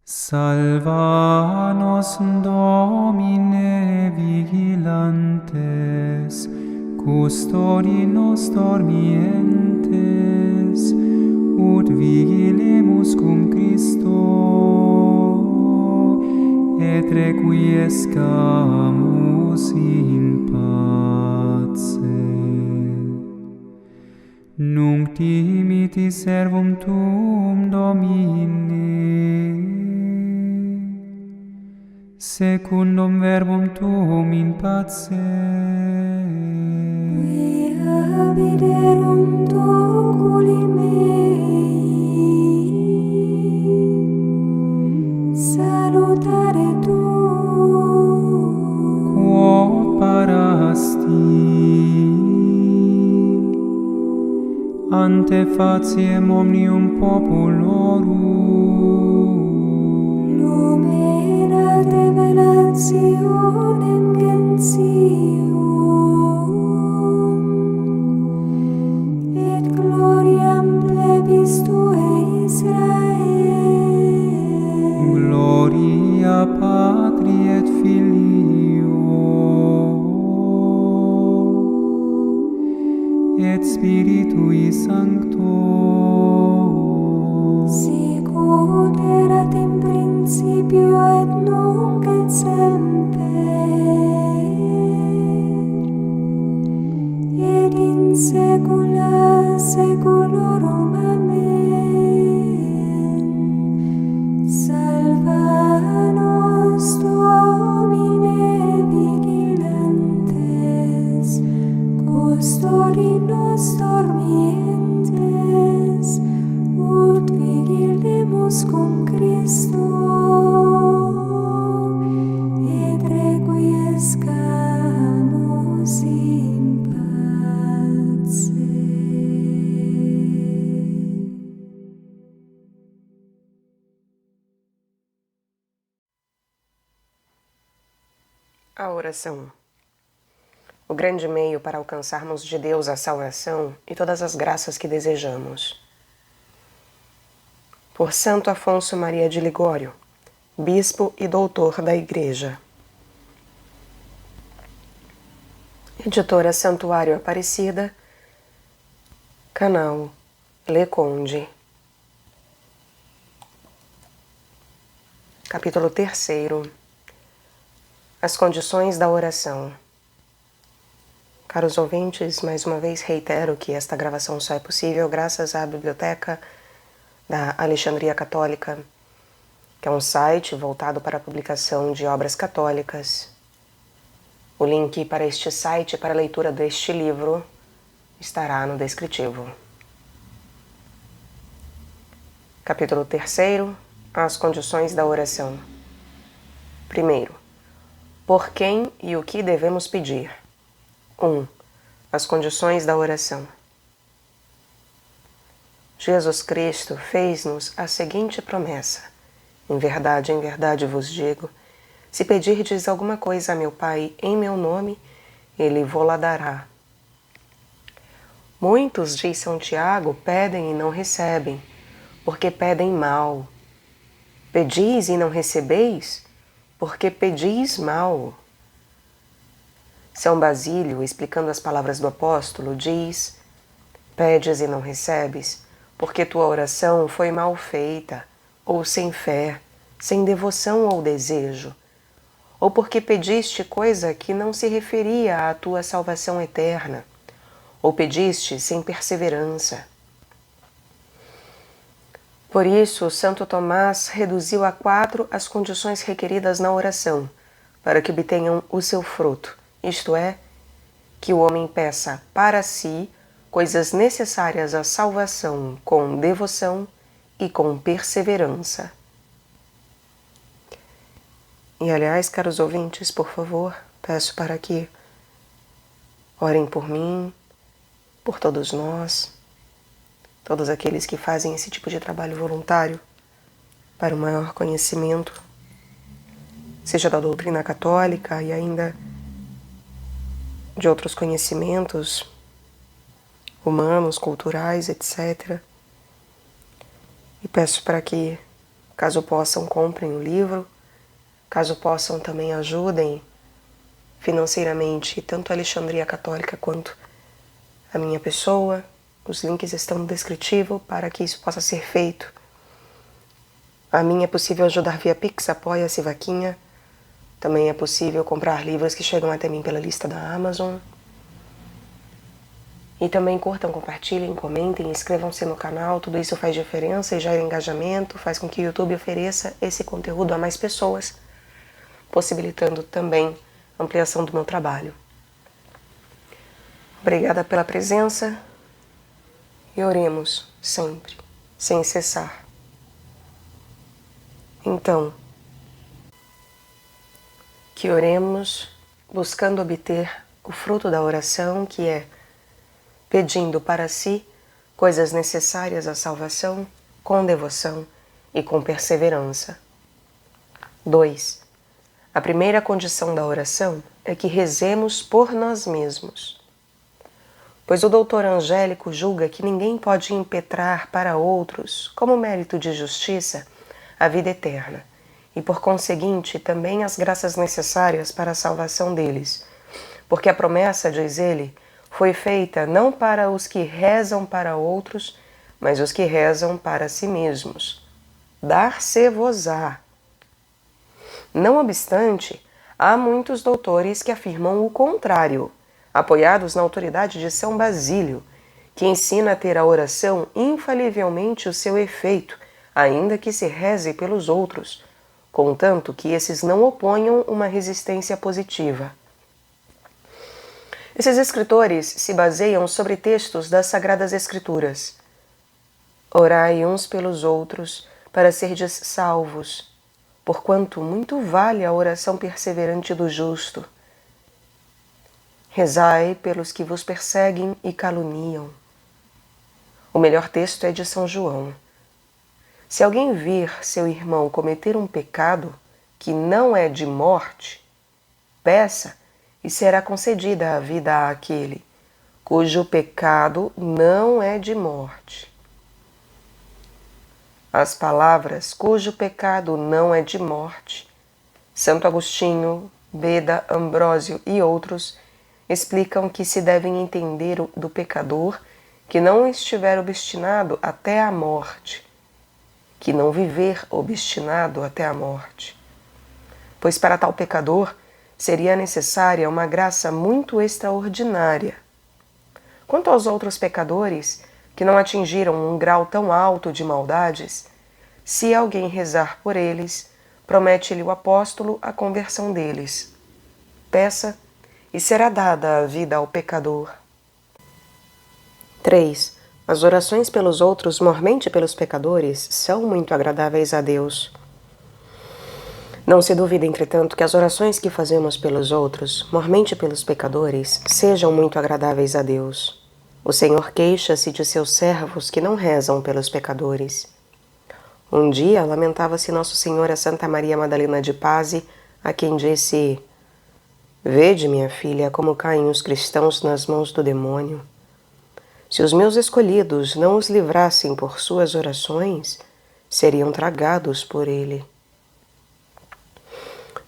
Salva nos Domine vigilantes, custodi nos dormientes, ut vigilemus cum Christo, et requiescamus in pace. Nunc dimiti servum tuum, Domine, secundum verbum tuum in pace. Quia viderum oculi mei, salutare tuum. Quo parasti ante faciem omnium populorum, Lumen ad revelationem gentium, et gloriam plebis tuae Israel. gloria Patri et Filio et Spiritui Sancto, Sicut erat in principio et nunc et semper, et in saecula saeculorum. Amen. Salva nos, Domine, vigilantes, custodi nos dormientes, ut vigilemus cum Christo, et requiescamus in pace. A oração. O grande meio para alcançarmos de Deus a salvação e todas as graças que desejamos. Por Santo Afonso Maria de Ligório, Bispo e Doutor da Igreja. Editora Santuário Aparecida, canal Leconde. Capítulo 3. As condições da oração. Caros ouvintes, mais uma vez reitero que esta gravação só é possível graças à Biblioteca da Alexandria Católica, que é um site voltado para a publicação de obras católicas. O link para este site e para a leitura deste livro estará no descritivo. Capítulo 3. As condições da oração. Primeiro, por quem e o que devemos pedir? 1. As condições da oração. Jesus Cristo fez-nos a seguinte promessa: em verdade vos digo, se pedirdes alguma coisa a meu Pai em meu nome, Ele vô-la dará. Muitos, diz São Tiago, pedem e não recebem, porque pedem mal. Pedis e não recebeis, porque pedis mal. São Basílio, explicando as palavras do apóstolo, diz: pedes e não recebes, porque tua oração foi mal feita, ou sem fé, sem devoção ou desejo, ou porque pediste coisa que não se referia à tua salvação eterna, ou pediste sem perseverança. Por isso, Santo Tomás reduziu a 4 as condições requeridas na oração, para que obtenham o seu fruto, isto é, que o homem peça para si coisas necessárias à salvação com devoção e com perseverança. E aliás, caros ouvintes, por favor, peço para que orem por mim, por todos nós, todos aqueles que fazem esse tipo de trabalho voluntário para o maior conhecimento, seja da doutrina católica e ainda de outros conhecimentos humanos, culturais, etc. E peço para que Caso possam, comprem o livro. Caso possam, também ajudem financeiramente tanto a Alexandria Católica quanto a minha pessoa. Os links estão no descritivo para que isso possa ser feito. A mim é possível ajudar via Pix, Apoia-se, Vaquinha. Também é possível comprar livros que chegam até mim pela lista da Amazon. E também curtam, compartilhem, comentem, inscrevam-se no canal. Tudo isso faz diferença e gera engajamento, faz com que o YouTube ofereça esse conteúdo a mais pessoas, possibilitando também a ampliação do meu trabalho. Obrigada pela presença e oremos sempre, sem cessar. Então, que oremos buscando obter o fruto da oração, que é pedindo para si coisas necessárias à salvação, com devoção e com perseverança. 2. A primeira condição da oração é que rezemos por nós mesmos. Pois o doutor Angélico julga que ninguém pode impetrar para outros, como mérito de justiça, a vida eterna, e por conseguinte também as graças necessárias para a salvação deles, porque a promessa, diz ele, foi feita não para os que rezam para outros, mas os que rezam para si mesmos. Dar-se-vos-á. Não obstante, há muitos doutores que afirmam o contrário, apoiados na autoridade de São Basílio, que ensina a ter a oração infalivelmente o seu efeito, ainda que se reze pelos outros, contanto que esses não oponham uma resistência positiva. Esses escritores se baseiam sobre textos das Sagradas Escrituras. Orai uns pelos outros, para serdes salvos, porquanto muito vale a oração perseverante do justo. Rezai pelos que vos perseguem e caluniam. O melhor texto é de São João. Se alguém vir seu irmão cometer um pecado que não é de morte, peça e será concedida a vida àquele cujo pecado não é de morte. As palavras cujo pecado não é de morte, Santo Agostinho, Beda, Ambrósio e outros explicam que se devem entender do pecador que não estiver obstinado até a morte, que não viver obstinado até a morte. Pois para tal pecador seria necessária uma graça muito extraordinária. Quanto aos outros pecadores, que não atingiram um grau tão alto de maldades, se alguém rezar por eles, promete-lhe o apóstolo a conversão deles. Peça e será dada a vida ao pecador. 3. As orações pelos outros, mormente pelos pecadores, são muito agradáveis a Deus. Não se duvida, entretanto, que as orações que fazemos pelos outros, mormente pelos pecadores, sejam muito agradáveis a Deus. O Senhor queixa-se de seus servos que não rezam pelos pecadores. Um dia lamentava-se Nosso Senhor a Santa Maria Madalena de Pazzi, a quem disse: Vede, minha filha, como caem os cristãos nas mãos do demônio. Se os meus escolhidos não os livrassem por suas orações, seriam tragados por ele.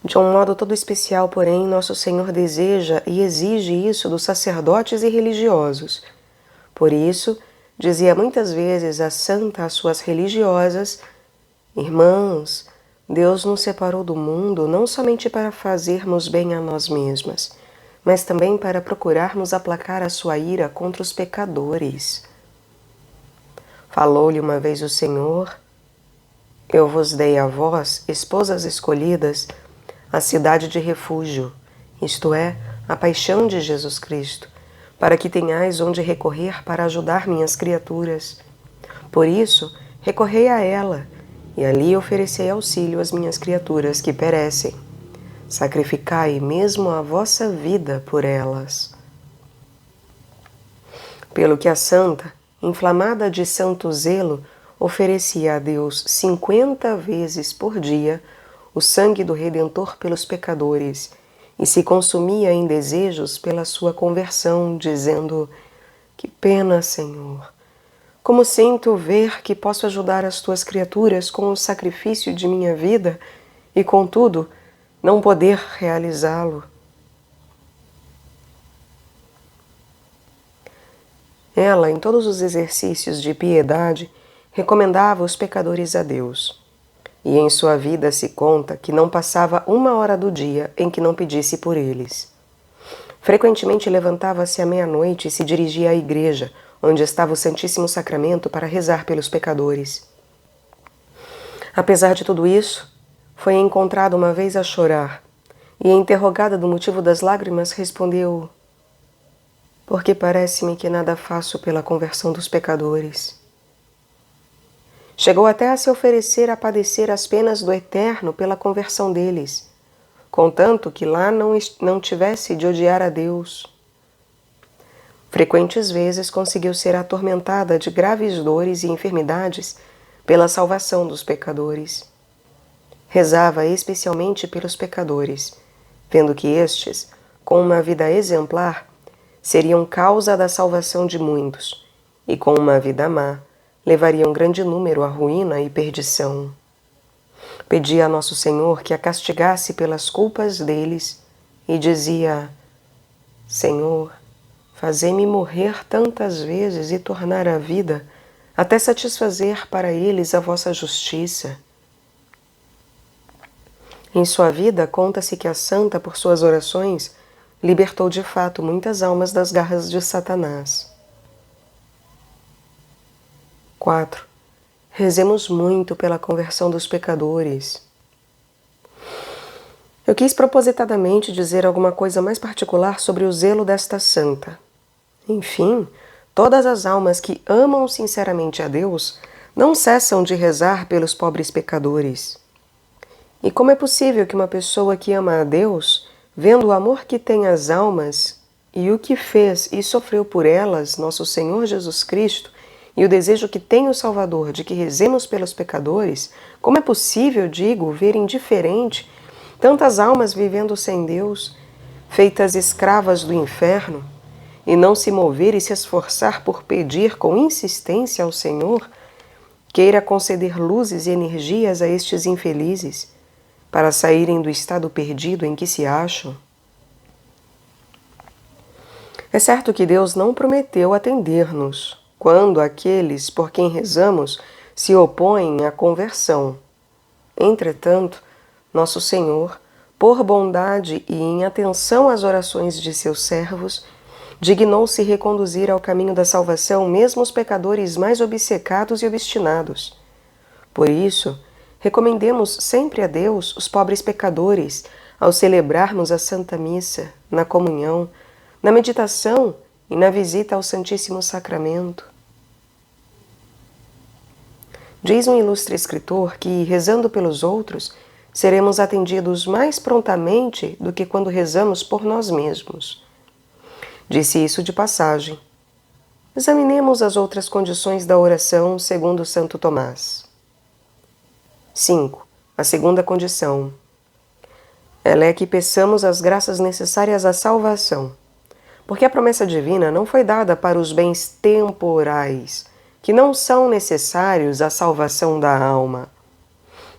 De um modo todo especial, porém, Nosso Senhor deseja e exige isso dos sacerdotes e religiosos. Por isso, dizia muitas vezes a santa às suas religiosas: Irmãs, Deus nos separou do mundo não somente para fazermos bem a nós mesmas, mas também para procurarmos aplacar a sua ira contra os pecadores. Falou-lhe uma vez o Senhor: Eu vos dei a vós, esposas escolhidas, a cidade de refúgio, isto é, a paixão de Jesus Cristo, para que tenhais onde recorrer para ajudar minhas criaturas. Por isso, recorrei a ela, e ali oferecei auxílio às minhas criaturas que perecem. Sacrificai mesmo a vossa vida por elas. Pelo que a santa, inflamada de santo zelo, oferecia a Deus 50 vezes por dia o sangue do Redentor pelos pecadores, e se consumia em desejos pela sua conversão, dizendo: Que pena, Senhor! Como sinto ver que posso ajudar as tuas criaturas com o sacrifício de minha vida e, contudo, não poder realizá-lo. Ela, em todos os exercícios de piedade, recomendava os pecadores a Deus. E em sua vida se conta que não passava uma hora do dia em que não pedisse por eles. Frequentemente levantava-se à meia-noite e se dirigia à igreja, onde estava o Santíssimo Sacramento, para rezar pelos pecadores. Apesar de tudo isso, foi encontrada uma vez a chorar, e, interrogada do motivo das lágrimas, respondeu: porque parece-me que nada faço pela conversão dos pecadores. Chegou até a se oferecer a padecer as penas do eterno pela conversão deles, contanto que lá não tivesse de odiar a Deus. Frequentes vezes conseguiu ser atormentada de graves dores e enfermidades pela salvação dos pecadores. Rezava especialmente pelos pecadores, vendo que estes, com uma vida exemplar, seriam causa da salvação de muitos, e com uma vida má, levariam grande número à ruína e perdição. Pedia a Nosso Senhor que a castigasse pelas culpas deles e dizia: Senhor, fazei-me morrer tantas vezes e tornar a vida, até satisfazer para eles a vossa justiça. Em sua vida, conta-se que a santa, por suas orações, libertou de fato muitas almas das garras de Satanás. 4. Rezemos muito pela conversão dos pecadores. Eu quis propositadamente dizer alguma coisa mais particular sobre o zelo desta santa. Enfim, todas as almas que amam sinceramente a Deus não cessam de rezar pelos pobres pecadores. E como é possível que uma pessoa que ama a Deus, vendo o amor que tem às almas e o que fez e sofreu por elas nosso Senhor Jesus Cristo, e o desejo que tem o Salvador de que rezemos pelos pecadores, como é possível, digo, ver indiferente tantas almas vivendo sem Deus, feitas escravas do inferno, e não se mover e se esforçar por pedir com insistência ao Senhor, queira conceder luzes e energias a estes infelizes, para saírem do estado perdido em que se acham? É certo que Deus não prometeu atender-nos quando aqueles por quem rezamos se opõem à conversão. Entretanto, Nosso Senhor, por bondade e em atenção às orações de seus servos, dignou-se reconduzir ao caminho da salvação mesmo os pecadores mais obcecados e obstinados. Por isso, recomendemos sempre a Deus os pobres pecadores ao celebrarmos a Santa Missa, na comunhão, na meditação e na visita ao Santíssimo Sacramento. Diz um ilustre escritor que, rezando pelos outros, seremos atendidos mais prontamente do que quando rezamos por nós mesmos. Disse isso de passagem. Examinemos as outras condições da oração segundo Santo Tomás. 5. A segunda condição. Ela é que peçamos as graças necessárias à salvação, porque a promessa divina não foi dada para os bens temporais, que não são necessários à salvação da alma.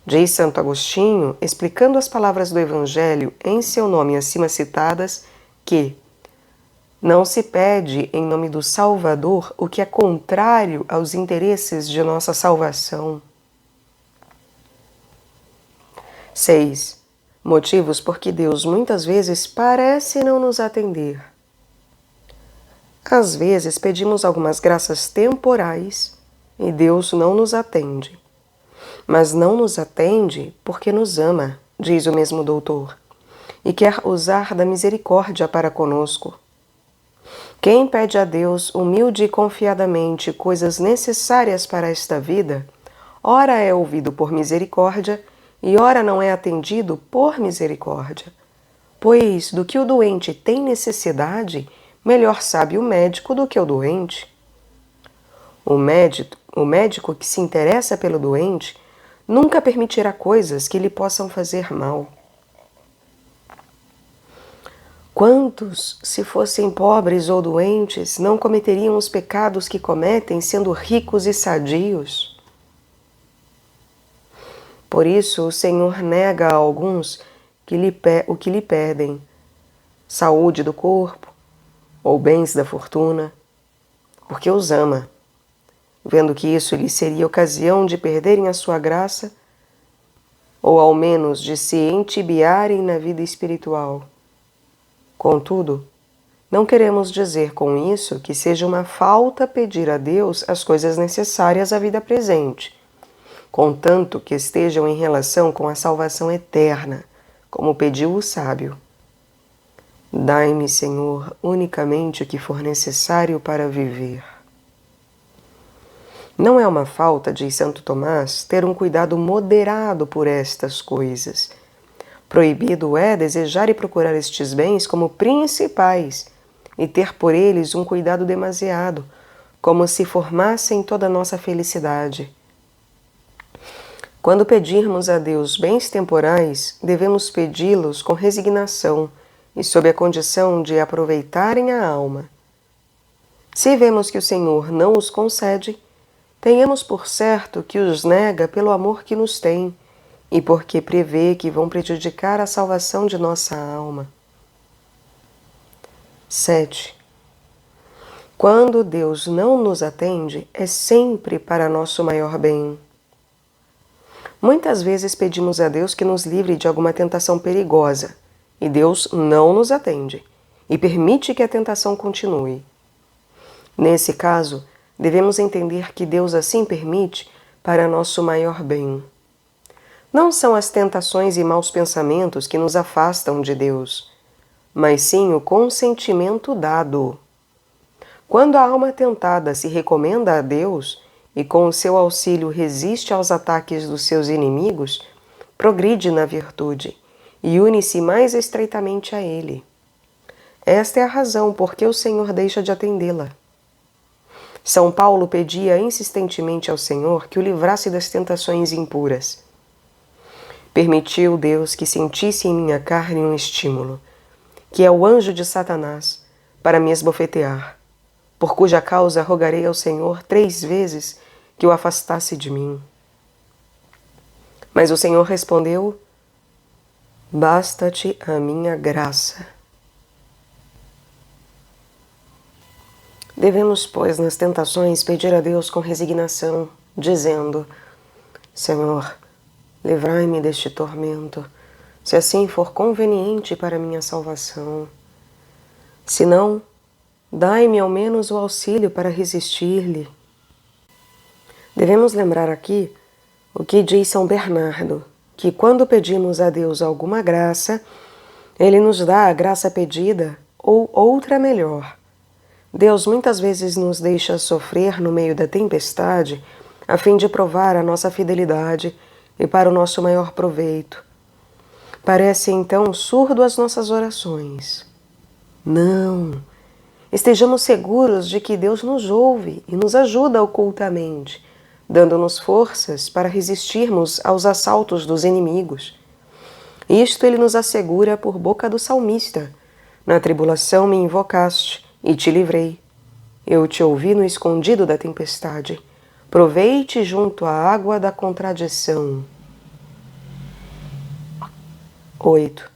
Diz Santo Agostinho, explicando as palavras do Evangelho em seu nome acima citadas, que não se pede em nome do Salvador o que é contrário aos interesses de nossa salvação. 6. Motivos por que Deus muitas vezes parece não nos atender. Às vezes pedimos algumas graças temporais e Deus não nos atende. Mas não nos atende porque nos ama, diz o mesmo doutor, e quer usar da misericórdia para conosco. Quem pede a Deus humilde e confiadamente coisas necessárias para esta vida, ora é ouvido por misericórdia e ora não é atendido por misericórdia. Pois do que o doente tem necessidade, melhor sabe o médico do que o doente. O médico que se interessa pelo doente nunca permitirá coisas que lhe possam fazer mal. Quantos, se fossem pobres ou doentes, não cometeriam os pecados que cometem sendo ricos e sadios? Por isso, o Senhor nega a alguns o que lhe pedem, saúde do corpo ou bens da fortuna, porque os ama, vendo que isso lhe seria ocasião de perderem a sua graça, ou ao menos de se entibiarem na vida espiritual. Contudo, não queremos dizer com isso que seja uma falta pedir a Deus as coisas necessárias à vida presente, contanto que estejam em relação com a salvação eterna, como pediu o sábio. Dai-me, Senhor, unicamente o que for necessário para viver. Não é uma falta, diz Santo Tomás, ter um cuidado moderado por estas coisas. Proibido é desejar e procurar estes bens como principais e ter por eles um cuidado demasiado, como se formassem toda a nossa felicidade. Quando pedirmos a Deus bens temporais, devemos pedi-los com resignação e sob a condição de aproveitarem a alma. Se vemos que o Senhor não os concede, tenhamos por certo que os nega pelo amor que nos tem e porque prevê que vão prejudicar a salvação de nossa alma. 7. Quando Deus não nos atende, é sempre para nosso maior bem. Muitas vezes pedimos a Deus que nos livre de alguma tentação perigosa, e Deus não nos atende e permite que a tentação continue. Nesse caso, devemos entender que Deus assim permite para nosso maior bem. Não são as tentações e maus pensamentos que nos afastam de Deus, mas sim o consentimento dado. Quando a alma tentada se recomenda a Deus e com o seu auxílio resiste aos ataques dos seus inimigos, progride na virtude e une-se mais estreitamente a Ele. Esta é a razão por que o Senhor deixa de atendê-la. São Paulo pedia insistentemente ao Senhor que o livrasse das tentações impuras. Permitiu Deus que sentisse em minha carne um estímulo, que é o anjo de Satanás, para me esbofetear, por cuja causa rogarei ao Senhor 3 vezes que o afastasse de mim. Mas o Senhor respondeu: basta-te a minha graça. Devemos, pois, nas tentações pedir a Deus com resignação, dizendo: Senhor, livrai-me deste tormento, se assim for conveniente para minha salvação. Se não, dai-me ao menos o auxílio para resistir-lhe. Devemos lembrar aqui o que diz São Bernardo, que quando pedimos a Deus alguma graça, Ele nos dá a graça pedida ou outra melhor. Deus muitas vezes nos deixa sofrer no meio da tempestade a fim de provar a nossa fidelidade e para o nosso maior proveito. Parece então surdo às nossas orações. Não! Estejamos seguros de que Deus nos ouve e nos ajuda ocultamente, dando-nos forças para resistirmos aos assaltos dos inimigos. Isto Ele nos assegura por boca do salmista: na tribulação me invocaste e te livrei. Eu te ouvi no escondido da tempestade. Provei-te junto à água da contradição. 8.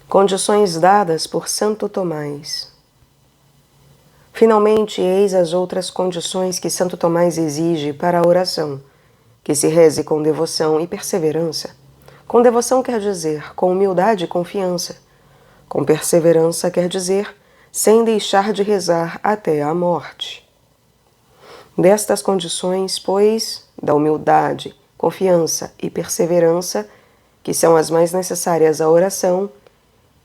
Condições dadas por Santo Tomás. Finalmente, eis as outras condições que Santo Tomás exige para a oração: que se reze com devoção e perseverança. Com devoção quer dizer com humildade e confiança. Com perseverança quer dizer sem deixar de rezar até a morte. Destas condições, pois, da humildade, confiança e perseverança, que são as mais necessárias à oração,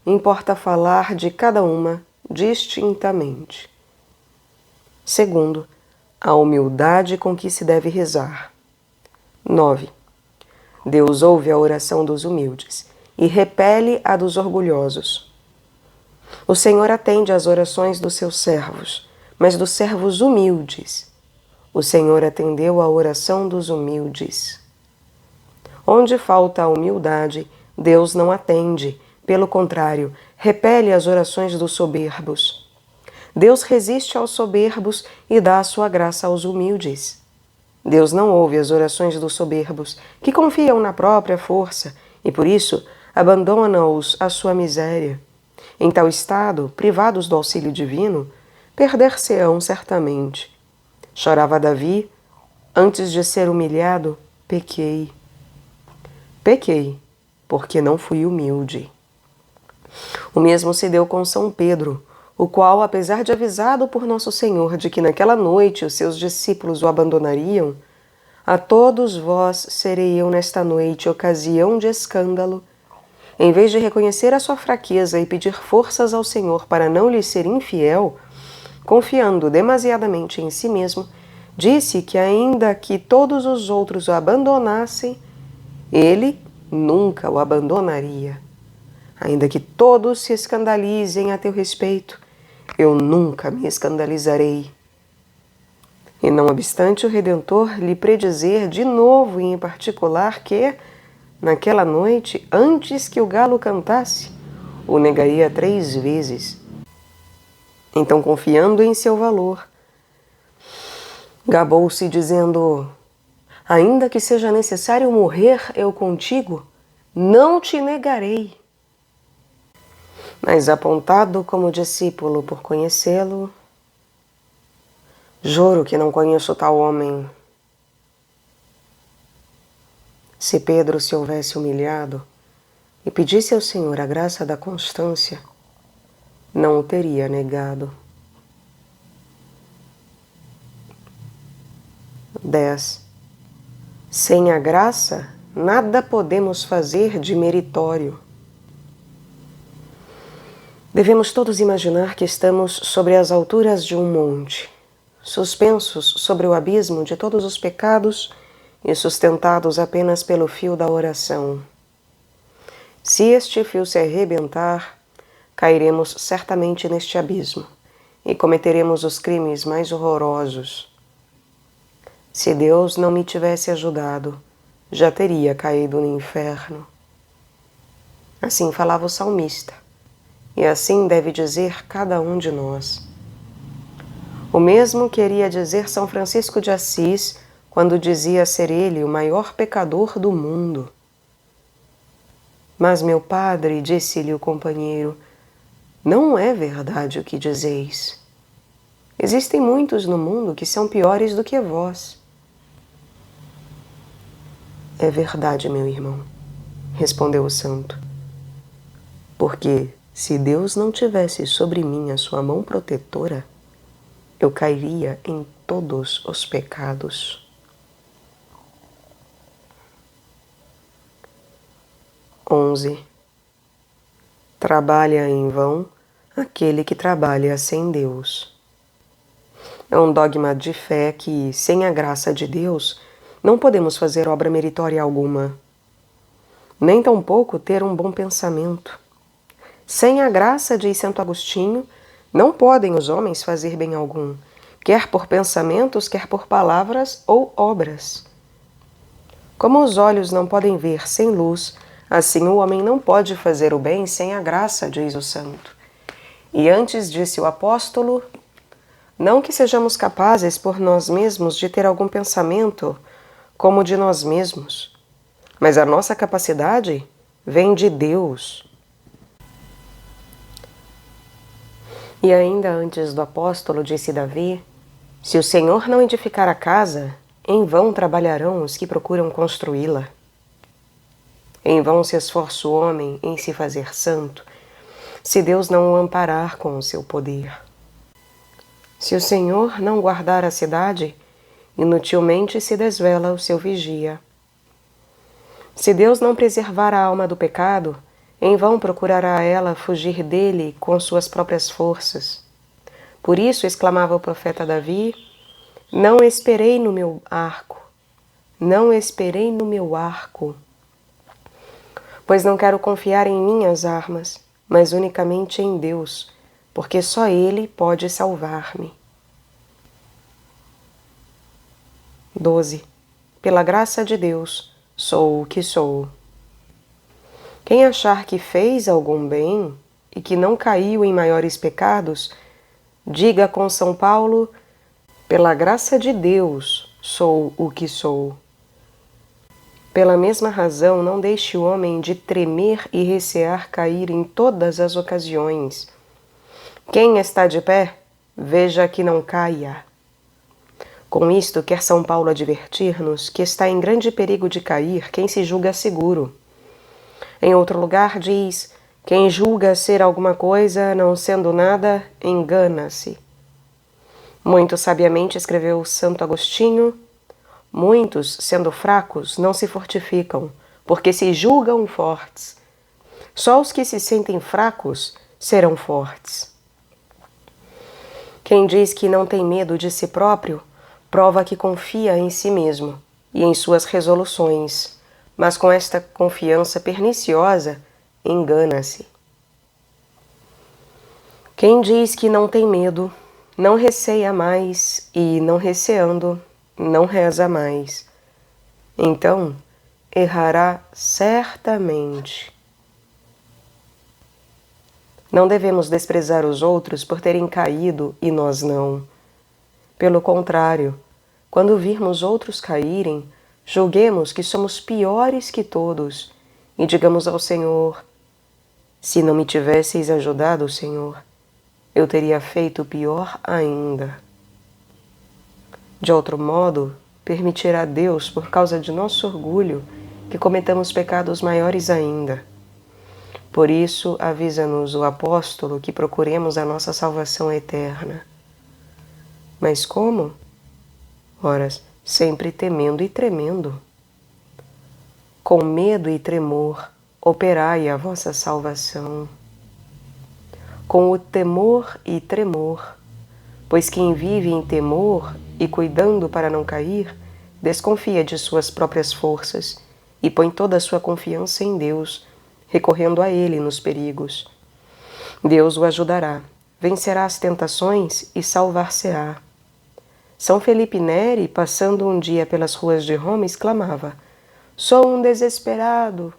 importa falar de cada uma distintamente. Segundo, a humildade com que se deve rezar. 9. Deus ouve a oração dos humildes e repele a dos orgulhosos. O Senhor atende às orações dos seus servos, mas dos servos humildes. O Senhor atendeu à oração dos humildes. Onde falta a humildade, Deus não atende, Pelo contrário, repele as orações dos soberbos. Deus resiste aos soberbos e dá a sua graça aos humildes. Deus não ouve as orações dos soberbos, que confiam na própria força e, por isso, abandonam-os à sua miséria. Em tal estado, privados do auxílio divino, perder-se-ão certamente. Chorava Davi, antes de ser humilhado, pequei. Pequei, porque não fui humilde. O mesmo se deu com São Pedro, o qual, apesar de avisado por Nosso Senhor de que naquela noite os seus discípulos o abandonariam, a todos vós serei eu nesta noite ocasião de escândalo, em vez de reconhecer a sua fraqueza e pedir forças ao Senhor para não lhe ser infiel, confiando demasiadamente em si mesmo, disse que ainda que todos os outros o abandonassem, ele nunca o abandonaria. Ainda que todos se escandalizem a teu respeito, eu nunca me escandalizarei. E não obstante o Redentor lhe predizer de novo e em particular que, naquela noite, antes que o galo cantasse, o negaria 3 vezes. Então, confiando em seu valor, gabou-se dizendo: ainda que seja necessário morrer eu contigo, não te negarei. Mas apontado como discípulo por conhecê-lo, juro que não conheço tal homem. Se Pedro se houvesse humilhado e pedisse ao Senhor a graça da constância, não o teria negado. 10. Sem a graça, nada podemos fazer de meritório. Devemos todos imaginar que estamos sobre as alturas de um monte, suspensos sobre o abismo de todos os pecados e sustentados apenas pelo fio da oração. Se este fio se arrebentar, cairemos certamente neste abismo e cometeremos os crimes mais horrorosos. Se Deus não me tivesse ajudado, já teria caído no inferno. Assim falava o salmista, e assim deve dizer cada um de nós. O mesmo queria dizer São Francisco de Assis quando dizia ser ele o maior pecador do mundo. Mas, meu padre, disse-lhe o companheiro, não é verdade o que dizeis. Existem muitos no mundo que são piores do que vós. É verdade, meu irmão, respondeu o santo, porque se Deus não tivesse sobre mim a sua mão protetora, eu cairia em todos os pecados. 11. Trabalha em vão aquele que trabalha sem Deus. É um dogma de fé que, sem a graça de Deus, não podemos fazer obra meritória alguma, nem tampouco ter um bom pensamento. Sem a graça, diz Santo Agostinho, não podem os homens fazer bem algum, quer por pensamentos, quer por palavras ou obras. Como os olhos não podem ver sem luz, assim o homem não pode fazer o bem sem a graça, diz o santo. E antes disse o apóstolo, não que sejamos capazes por nós mesmos de ter algum pensamento como de nós mesmos, mas a nossa capacidade vem de Deus. E ainda antes do apóstolo disse Davi, se o Senhor não edificar a casa, em vão trabalharão os que procuram construí-la. Em vão se esforça o homem em se fazer santo, se Deus não o amparar com o seu poder. Se o Senhor não guardar a cidade, inutilmente se desvela o seu vigia. Se Deus não preservar a alma do pecado, em vão procurará ela fugir dele com suas próprias forças. Por isso exclamava o profeta Davi, não esperei no meu arco, não esperei no meu arco, pois não quero confiar em minhas armas, mas unicamente em Deus, porque só Ele pode salvar-me. 12. Pela graça de Deus, sou o que sou. Quem achar que fez algum bem e que não caiu em maiores pecados, diga com São Paulo: pela graça de Deus sou o que sou. Pela mesma razão, não deixe o homem de tremer e recear cair em todas as ocasiões. Quem está de pé, veja que não caia. Com isto, quer São Paulo advertir-nos que está em grande perigo de cair quem se julga seguro. Em outro lugar diz: quem julga ser alguma coisa, não sendo nada, engana-se. Muito sabiamente escreveu Santo Agostinho: muitos, sendo fracos, não se fortificam, porque se julgam fortes. Só os que se sentem fracos serão fortes. Quem diz que não tem medo de si próprio, prova que confia em si mesmo e em suas resoluções, mas com esta confiança perniciosa, engana-se. Quem diz que não tem medo, não receia mais e, não receando, não reza mais. Então, errará certamente. Não devemos desprezar os outros por terem caído e nós não. Pelo contrário, quando virmos outros caírem, julguemos que somos piores que todos e digamos ao Senhor: se não me tivesseis ajudado, Senhor, eu teria feito pior ainda. De outro modo, permitirá Deus, por causa de nosso orgulho, que cometamos pecados maiores ainda. Por isso, avisa-nos o apóstolo que procuremos a nossa salvação eterna. Mas como? Ora, sempre temendo e tremendo. Com medo e tremor, operai a vossa salvação. Com o temor e tremor, pois quem vive em temor e cuidando para não cair, desconfia de suas próprias forças e põe toda a sua confiança em Deus, recorrendo a Ele nos perigos. Deus o ajudará, vencerá as tentações e salvar-se-á. São Felipe Neri, passando um dia pelas ruas de Roma, exclamava: sou um desesperado.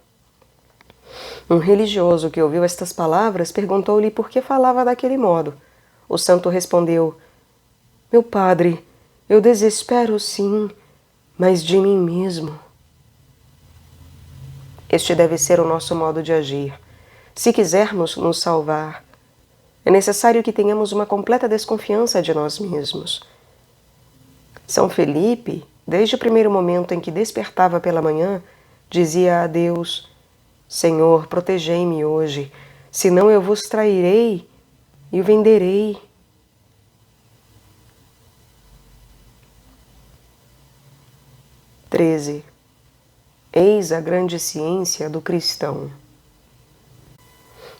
Um religioso que ouviu estas palavras perguntou-lhe por que falava daquele modo. O santo respondeu: meu padre, eu desespero sim, mas de mim mesmo. Este deve ser o nosso modo de agir. Se quisermos nos salvar, é necessário que tenhamos uma completa desconfiança de nós mesmos. São Felipe, desde o primeiro momento em que despertava pela manhã, dizia a Deus: Senhor, protegei-me hoje, senão eu vos trairei e o venderei. Eis a grande ciência do cristão.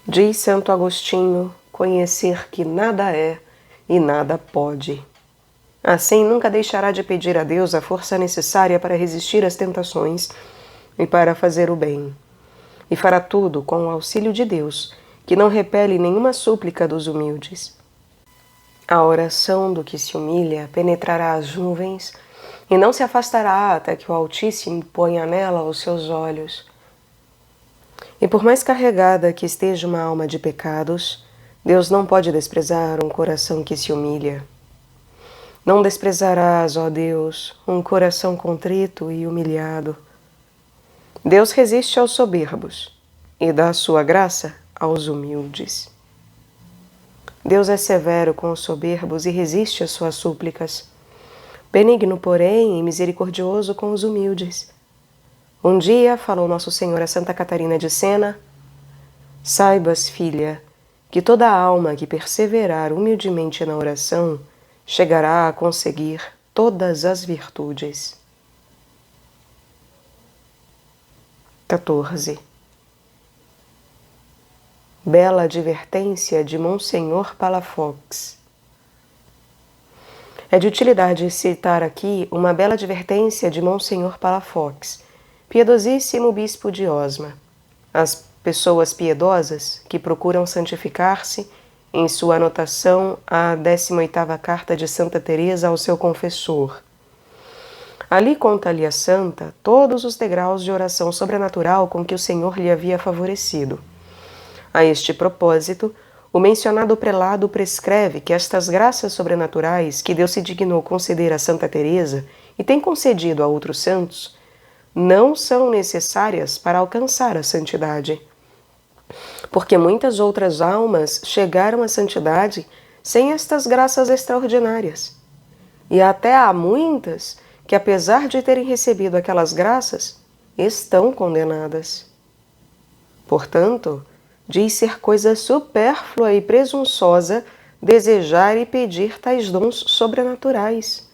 Diz Santo Agostinho: conhecer que nada é e nada pode. Assim nunca deixará de pedir a Deus a força necessária para resistir às tentações e para fazer o bem. E fará tudo com o auxílio de Deus, que não repele nenhuma súplica dos humildes. A oração do que se humilha penetrará as nuvens e não se afastará até que o Altíssimo ponha nela os seus olhos. E por mais carregada que esteja uma alma de pecados, Deus não pode desprezar um coração que se humilha. Não desprezarás, ó Deus, um coração contrito e humilhado. Deus resiste aos soberbos e dá sua graça aos humildes. Deus é severo com os soberbos e resiste às suas súplicas. Benigno, porém, e misericordioso com os humildes. Um dia falou Nosso Senhor a Santa Catarina de Sena: saibas, filha, que toda alma que perseverar humildemente na oração chegará a conseguir todas as virtudes. 14. Bela advertência de Monsenhor Palafox. É de utilidade citar aqui uma bela advertência de Monsenhor Palafox, piedosíssimo bispo de Osma. As pessoas piedosas que procuram santificar-se, em sua anotação à 18ª carta de Santa Teresa ao seu confessor. Ali conta-lhe a santa todos os degraus de oração sobrenatural com que o Senhor lhe havia favorecido. A este propósito, o mencionado prelado prescreve que estas graças sobrenaturais que Deus se dignou conceder a Santa Teresa e tem concedido a outros santos, não são necessárias para alcançar a santidade. Porque muitas outras almas chegaram à santidade sem estas graças extraordinárias. E até há muitas que, apesar de terem recebido aquelas graças, estão condenadas. Portanto, diz ser coisa supérflua e presunçosa desejar e pedir tais dons sobrenaturais,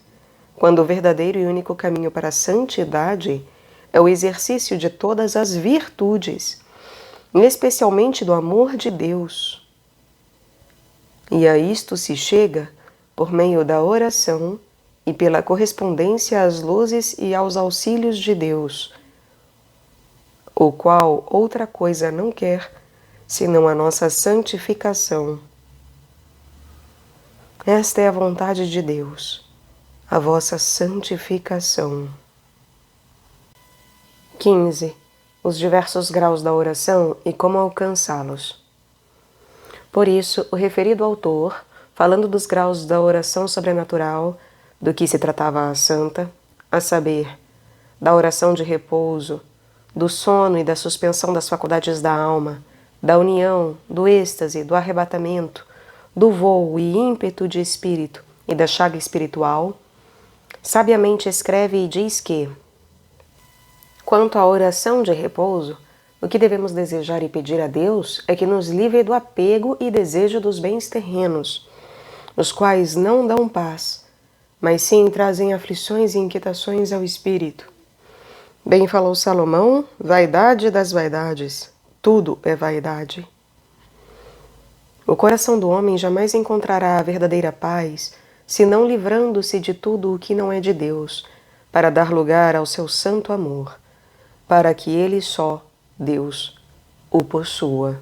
quando o verdadeiro e único caminho para a santidade é o exercício de todas as virtudes, especialmente do amor de Deus. E a isto se chega por meio da oração e pela correspondência às luzes e aos auxílios de Deus, o qual outra coisa não quer senão a nossa santificação. Esta é a vontade de Deus, a vossa santificação. 15. Os diversos graus da oração e como alcançá-los. Por isso, o referido autor, falando dos graus da oração sobrenatural, do que se tratava a santa, a saber, da oração de repouso, do sono e da suspensão das faculdades da alma, da união, do êxtase, do arrebatamento, do vôo e ímpeto de espírito e da chaga espiritual, sabiamente escreve e diz que, quanto à oração de repouso, o que devemos desejar e pedir a Deus é que nos livre do apego e desejo dos bens terrenos, os quais não dão paz, mas sim trazem aflições e inquietações ao espírito. Bem falou Salomão, vaidade das vaidades, tudo é vaidade. O coração do homem jamais encontrará a verdadeira paz, senão livrando-se de tudo o que não é de Deus, para dar lugar ao seu santo amor, para que ele só, Deus, o possua.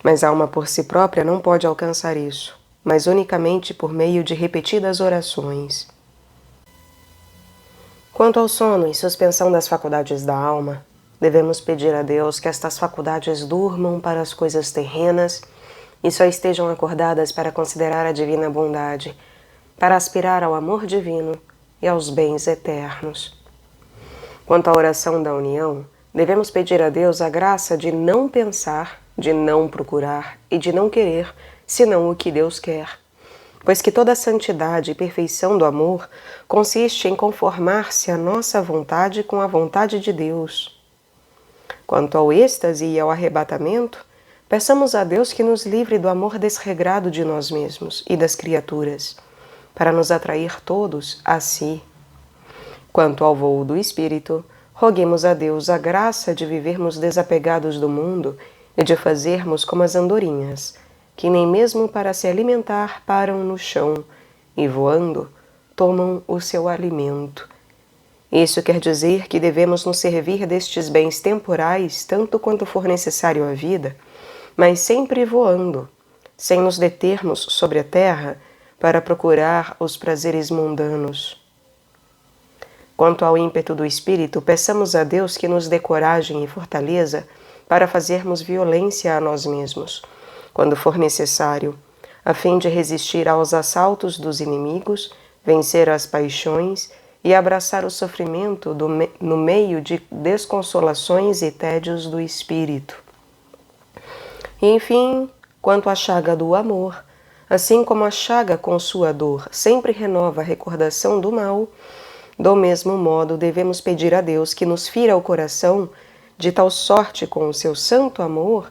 Mas a alma por si própria não pode alcançar isso, mas unicamente por meio de repetidas orações. Quanto ao sono e suspensão das faculdades da alma, devemos pedir a Deus que estas faculdades durmam para as coisas terrenas e só estejam acordadas para considerar a divina bondade, para aspirar ao amor divino e aos bens eternos. Quanto à oração da união, devemos pedir a Deus a graça de não pensar, de não procurar e de não querer, senão o que Deus quer, pois que toda a santidade e perfeição do amor consiste em conformar-se a nossa vontade com a vontade de Deus. Quanto ao êxtase e ao arrebatamento, peçamos a Deus que nos livre do amor desregrado de nós mesmos e das criaturas, para nos atrair todos a si. Quanto ao vôo do espírito, roguemos a Deus a graça de vivermos desapegados do mundo e de fazermos como as andorinhas, que nem mesmo para se alimentar param no chão e, voando, tomam o seu alimento. Isso quer dizer que devemos nos servir destes bens temporais tanto quanto for necessário à vida, mas sempre voando, sem nos determos sobre a terra para procurar os prazeres mundanos. Quanto ao ímpeto do espírito, peçamos a Deus que nos dê coragem e fortaleza para fazermos violência a nós mesmos, quando for necessário, a fim de resistir aos assaltos dos inimigos, vencer as paixões e abraçar o sofrimento no meio de desconsolações e tédios do espírito. E, enfim, quanto à chaga do amor, assim como a chaga com sua dor sempre renova a recordação do mal, do mesmo modo devemos pedir a Deus que nos fira o coração de tal sorte com o seu santo amor,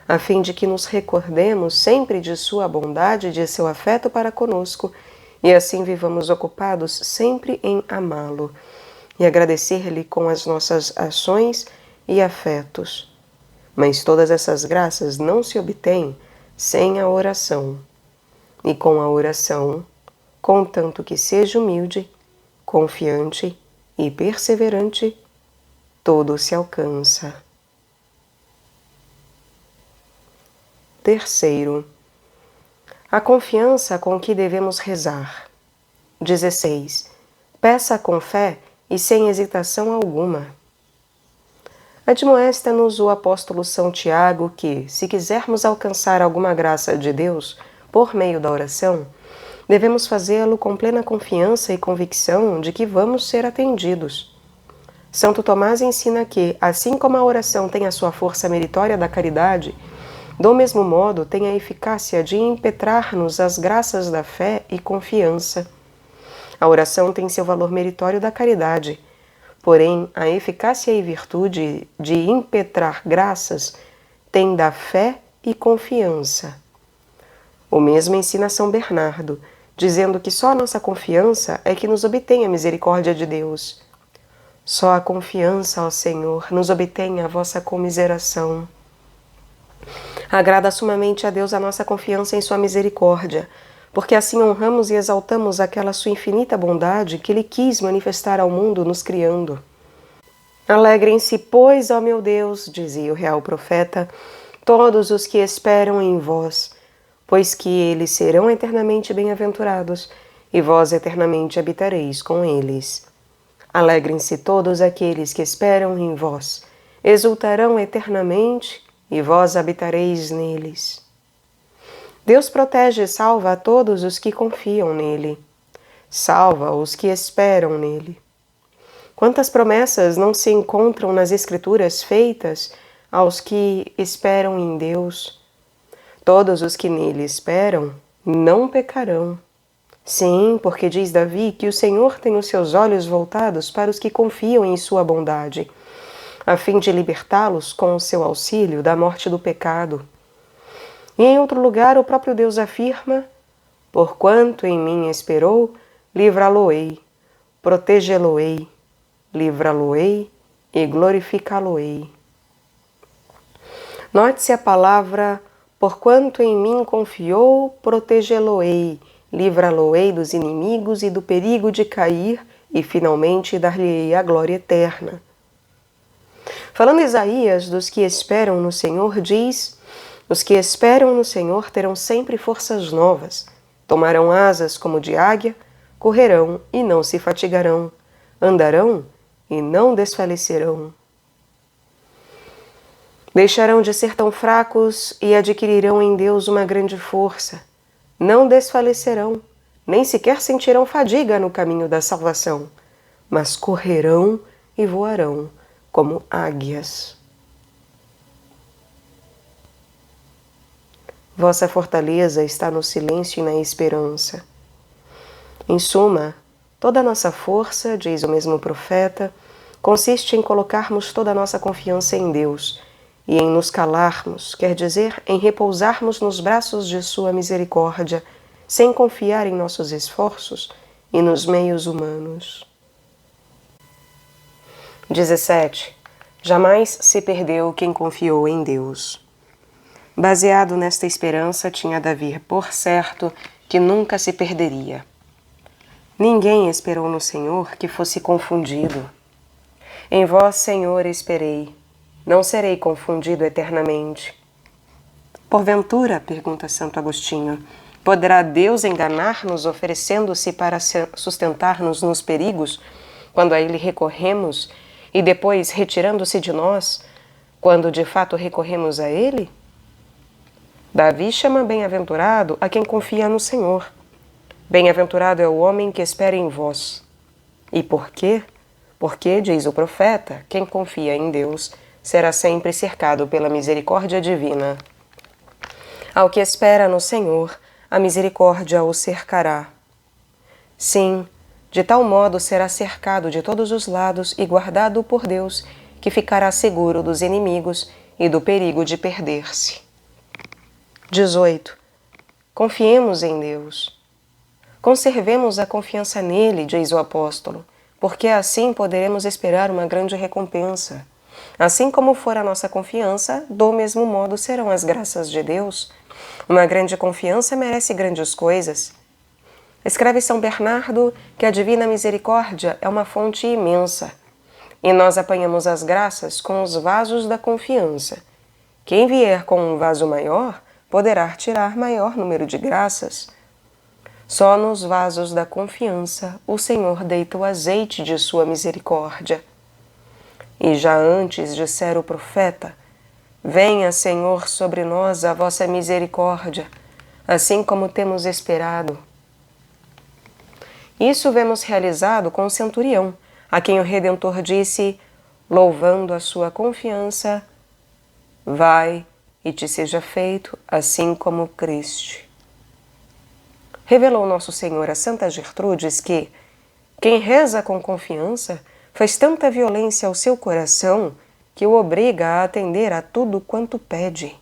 a fim de que nos recordemos sempre de sua bondade e de seu afeto para conosco, e assim vivamos ocupados sempre em amá-lo e agradecer-lhe com as nossas ações e afetos. Mas todas essas graças não se obtêm sem a oração. E com a oração, contanto que seja humilde, confiante e perseverante, tudo se alcança. Terceiro, a confiança com que devemos rezar. 16. Peça com fé e sem hesitação alguma. Admoesta-nos o apóstolo São Tiago que, se quisermos alcançar alguma graça de Deus por meio da oração, devemos fazê-lo com plena confiança e convicção de que vamos ser atendidos. Santo Tomás ensina que, assim como a oração tem a sua força meritória da caridade, do mesmo modo tem a eficácia de impetrar-nos as graças da fé e confiança. A oração tem seu valor meritório da caridade, porém a eficácia e virtude de impetrar graças tem da fé e confiança. O mesmo ensina São Bernardo, dizendo que só a nossa confiança é que nos obtém a misericórdia de Deus. Só a confiança, ó Senhor, nos obtém a vossa comiseração. Agrada sumamente a Deus a nossa confiança em sua misericórdia, porque assim honramos e exaltamos aquela sua infinita bondade que Ele quis manifestar ao mundo nos criando. Alegrem-se, pois, ó meu Deus, dizia o real profeta, todos os que esperam em vós, pois que eles serão eternamente bem-aventurados, e vós eternamente habitareis com eles. Alegrem-se todos aqueles que esperam em vós, exultarão eternamente, e vós habitareis neles. Deus protege e salva a todos os que confiam nele. Salva os que esperam nele. Quantas promessas não se encontram nas Escrituras feitas aos que esperam em Deus? Todos os que nele esperam não pecarão. Sim, porque diz Davi que o Senhor tem os seus olhos voltados para os que confiam em sua bondade, a fim de libertá-los com o seu auxílio da morte do pecado. E em outro lugar o próprio Deus afirma: porquanto em mim esperou, livrá-lo-ei, protegê-lo-ei, livrá-lo-ei e glorificá-lo-ei. Note-se a palavra porquanto em mim confiou, protegê-lo-ei, livrá-lo-ei dos inimigos e do perigo de cair, e finalmente dar-lhe-ei a glória eterna. Falando Isaías dos que esperam no Senhor, diz: os que esperam no Senhor terão sempre forças novas, tomarão asas como de águia, correrão e não se fatigarão, andarão e não desfalecerão. Deixarão de ser tão fracos e adquirirão em Deus uma grande força. Não desfalecerão, nem sequer sentirão fadiga no caminho da salvação, mas correrão e voarão como águias. Vossa fortaleza está no silêncio e na esperança. Em suma, toda a nossa força, diz o mesmo profeta, consiste em colocarmos toda a nossa confiança em Deus e em nos calarmos, quer dizer, em repousarmos nos braços de sua misericórdia, sem confiar em nossos esforços e nos meios humanos. 17. Jamais se perdeu quem confiou em Deus. Baseado nesta esperança, tinha Davi por certo que nunca se perderia. Ninguém esperou no Senhor que fosse confundido. Em vós, Senhor, esperei. Não serei confundido eternamente. Porventura, pergunta Santo Agostinho, poderá Deus enganar-nos oferecendo-se para sustentar-nos nos perigos, quando a Ele recorremos, e depois retirando-se de nós, quando de fato recorremos a Ele? Davi chama bem-aventurado a quem confia no Senhor. Bem-aventurado é o homem que espera em vós. E por quê? Porque, diz o profeta, quem confia em Deus será sempre cercado pela misericórdia divina. Ao que espera no Senhor, a misericórdia o cercará. Sim, de tal modo será cercado de todos os lados e guardado por Deus, que ficará seguro dos inimigos e do perigo de perder-se. 18. Confiemos em Deus. Conservemos a confiança nele, diz o apóstolo, porque assim poderemos esperar uma grande recompensa. Assim como for a nossa confiança, do mesmo modo serão as graças de Deus. Uma grande confiança merece grandes coisas. Escreve São Bernardo que a divina misericórdia é uma fonte imensa, e nós apanhamos as graças com os vasos da confiança. Quem vier com um vaso maior, poderá tirar maior número de graças. Só nos vasos da confiança o Senhor deita o azeite de sua misericórdia. E já antes dissera o profeta: venha, Senhor, sobre nós a vossa misericórdia, assim como temos esperado. Isso vemos realizado com o centurião, a quem o Redentor disse, louvando a sua confiança: vai e te seja feito assim como criste. Revelou nosso Senhor a Santa Gertrudes que quem reza com confiança faz tanta violência ao seu coração que o obriga a atender a tudo quanto pede.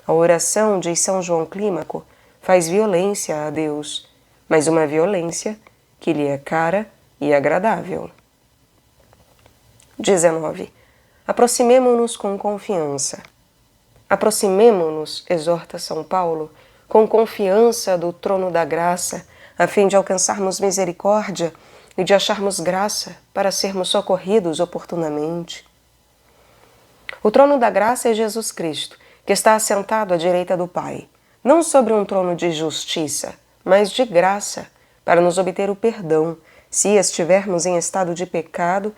A oração, diz São João Clímaco, faz violência a Deus, mas uma violência que lhe é cara e agradável. 19. Aproximemo-nos com confiança. Aproximemo-nos, exorta São Paulo, com confiança do trono da graça, a fim de alcançarmos misericórdia e de acharmos graça para sermos socorridos oportunamente. O trono da graça é Jesus Cristo, que está assentado à direita do Pai, não sobre um trono de justiça, mas de graça, para nos obter o perdão, se estivermos em estado de pecado,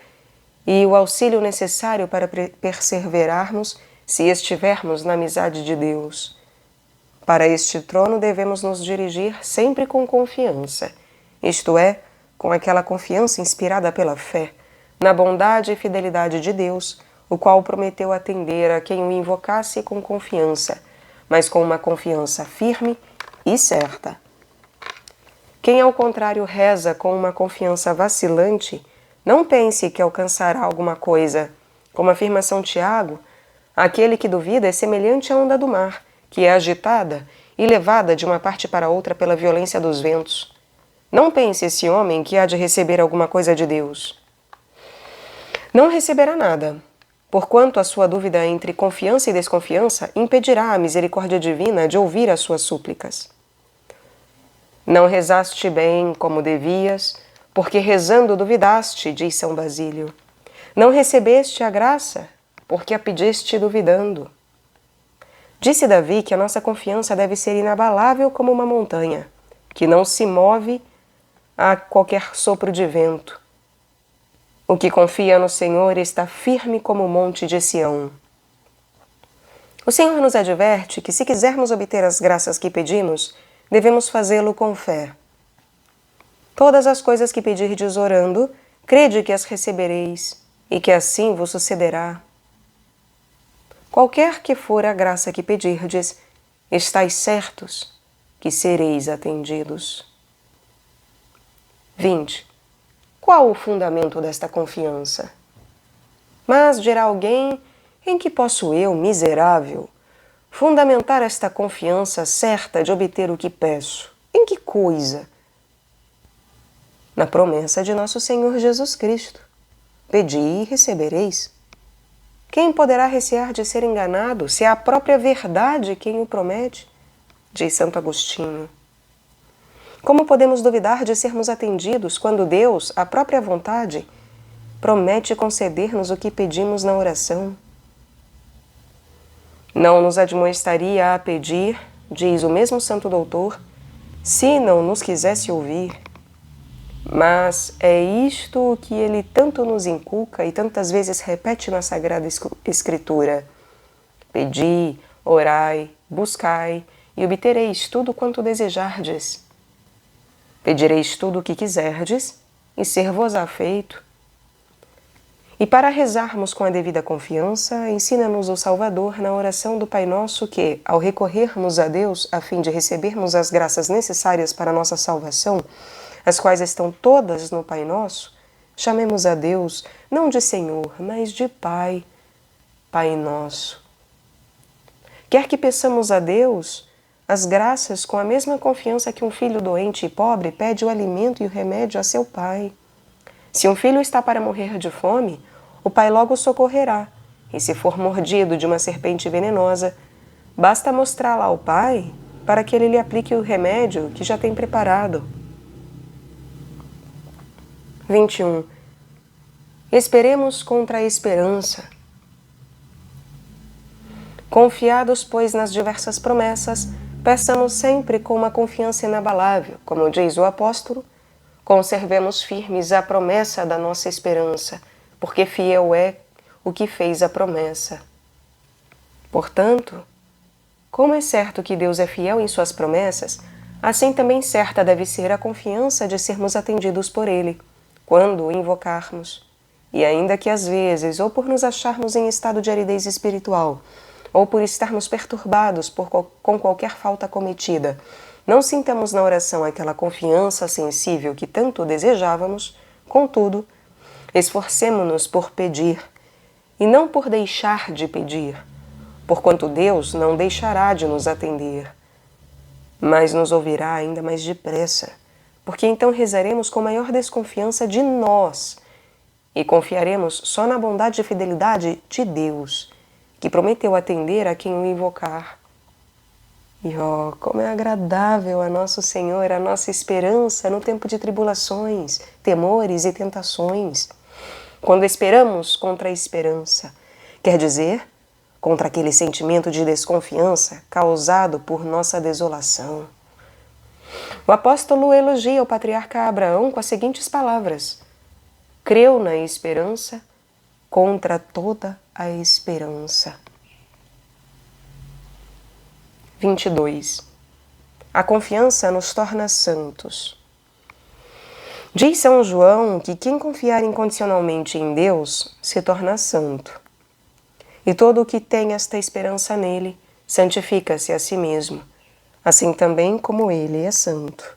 e o auxílio necessário para perseverarmos, se estivermos na amizade de Deus. Para este trono devemos nos dirigir sempre com confiança, isto é, com aquela confiança inspirada pela fé, na bondade e fidelidade de Deus, o qual prometeu atender a quem o invocasse com confiança, mas com uma confiança firme e certa. Quem, ao contrário, reza com uma confiança vacilante, não pense que alcançará alguma coisa. Como afirma São Tiago, aquele que duvida é semelhante à onda do mar, que é agitada e levada de uma parte para outra pela violência dos ventos. Não pense esse homem que há de receber alguma coisa de Deus. Não receberá nada, porquanto a sua dúvida entre confiança e desconfiança impedirá a misericórdia divina de ouvir as suas súplicas. Não rezaste bem como devias, porque rezando duvidaste, diz São Basílio. Não recebeste a graça, porque a pediste duvidando. Disse Davi que a nossa confiança deve ser inabalável como uma montanha, que não se move a qualquer sopro de vento. O que confia no Senhor está firme como o monte de Sião. O Senhor nos adverte que, se quisermos obter as graças que pedimos, devemos fazê-lo com fé. Todas as coisas que pedirdes orando, crede que as recebereis, e que assim vos sucederá. Qualquer que for a graça que pedirdes, estais certos que sereis atendidos. 20. Qual o fundamento desta confiança? Mas dirá alguém: em que posso eu, miserável, fundamentar esta confiança certa de obter o que peço? Em que coisa? Na promessa de nosso Senhor Jesus Cristo. Pedi e recebereis. Quem poderá recear de ser enganado, se é a própria verdade quem o promete? Diz Santo Agostinho. Como podemos duvidar de sermos atendidos quando Deus, a própria vontade, promete conceder-nos o que pedimos na oração? Não nos admoestaria a pedir, diz o mesmo Santo Doutor, se não nos quisesse ouvir. Mas é isto que ele tanto nos inculca e tantas vezes repete na Sagrada Escritura. Pedi, orai, buscai e obtereis tudo quanto desejardes. Pedireis tudo o que quiserdes e ser-vos-á feito. E para rezarmos com a devida confiança, ensina-nos o Salvador na oração do Pai Nosso que, ao recorrermos a Deus a fim de recebermos as graças necessárias para a nossa salvação, as quais estão todas no Pai Nosso, chamemos a Deus não de Senhor, mas de Pai, Pai Nosso. Quer que peçamos a Deus as graças com a mesma confiança que um filho doente e pobre pede o alimento e o remédio a seu pai. Se um filho está para morrer de fome, o pai logo o socorrerá, e se for mordido de uma serpente venenosa, basta mostrá-la ao pai para que ele lhe aplique o remédio que já tem preparado. 21. Esperemos contra a esperança. Confiados, pois, nas diversas promessas, Peçamos sempre com uma confiança inabalável, como diz o apóstolo, conservemos firmes a promessa da nossa esperança, porque fiel é o que fez a promessa. Portanto, como é certo que Deus é fiel em suas promessas, assim também certa deve ser a confiança de sermos atendidos por Ele, quando o invocarmos. E ainda que às vezes, ou por nos acharmos em estado de aridez espiritual, ou por estarmos perturbados com qualquer falta cometida, não sintamos na oração aquela confiança sensível que tanto desejávamos, contudo, esforcemo-nos por pedir, e não por deixar de pedir, porquanto Deus não deixará de nos atender, mas nos ouvirá ainda mais depressa, porque então rezaremos com maior desconfiança de nós e confiaremos só na bondade e fidelidade de Deus, que prometeu atender a quem o invocar. E como é agradável a nosso Senhor a nossa esperança no tempo de tribulações, temores e tentações. Quando esperamos contra a esperança, quer dizer, contra aquele sentimento de desconfiança causado por nossa desolação. O apóstolo elogia o patriarca Abraão com as seguintes palavras: creu na esperança contra toda a esperança. 22. A confiança nos torna santos. Diz São João que quem confiar incondicionalmente em Deus se torna santo. E todo o que tem esta esperança nele santifica-se a si mesmo, assim também como ele é santo.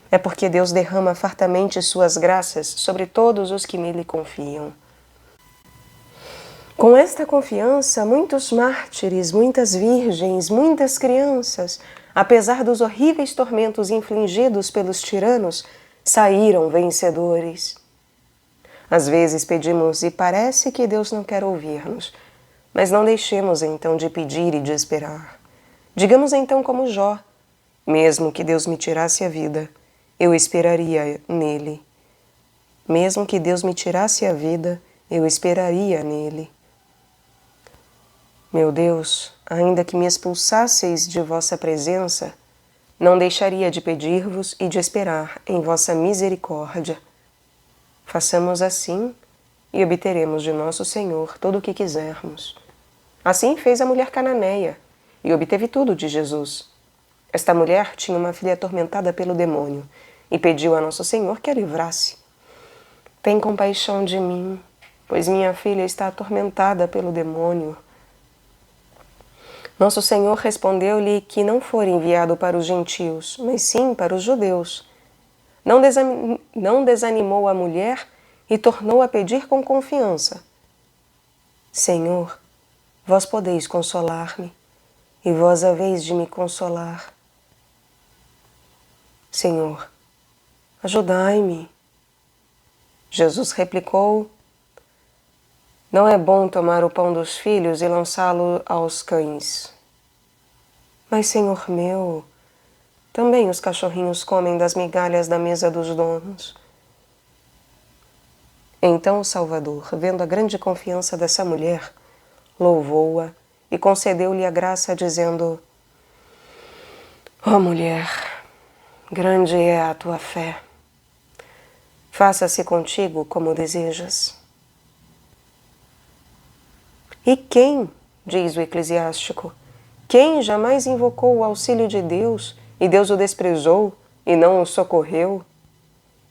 É porque Deus derrama fartamente suas graças sobre todos os que nele confiam. Com esta confiança, muitos mártires, muitas virgens, muitas crianças, apesar dos horríveis tormentos infligidos pelos tiranos, saíram vencedores. Às vezes pedimos e parece que Deus não quer ouvir-nos, mas não deixemos então de pedir e de esperar. Digamos então como Jó: mesmo que Deus me tirasse a vida, eu esperaria nele. Mesmo que Deus me tirasse a vida, eu esperaria nele. Meu Deus, ainda que me expulsasseis de vossa presença, não deixaria de pedir-vos e de esperar em vossa misericórdia. Façamos assim e obteremos de nosso Senhor tudo o que quisermos. Assim fez a mulher cananeia e obteve tudo de Jesus. Esta mulher tinha uma filha atormentada pelo demônio e pediu a nosso Senhor que a livrasse. Tem compaixão de mim, pois minha filha está atormentada pelo demônio. Nosso Senhor respondeu-lhe que não fora enviado para os gentios, mas sim para os judeus. Não desanimou a mulher e tornou a pedir com confiança: Senhor, vós podeis consolar-me, e vós haveis de me consolar. Senhor, ajudai-me. Jesus replicou: não é bom tomar o pão dos filhos e lançá-lo aos cães. Mas, Senhor meu, também os cachorrinhos comem das migalhas da mesa dos donos. Então o Salvador, vendo a grande confiança dessa mulher, louvou-a e concedeu-lhe a graça, dizendo: ó mulher, grande é a tua fé. Faça-se contigo como desejas. E quem, diz o eclesiástico, quem jamais invocou o auxílio de Deus e Deus o desprezou e não o socorreu?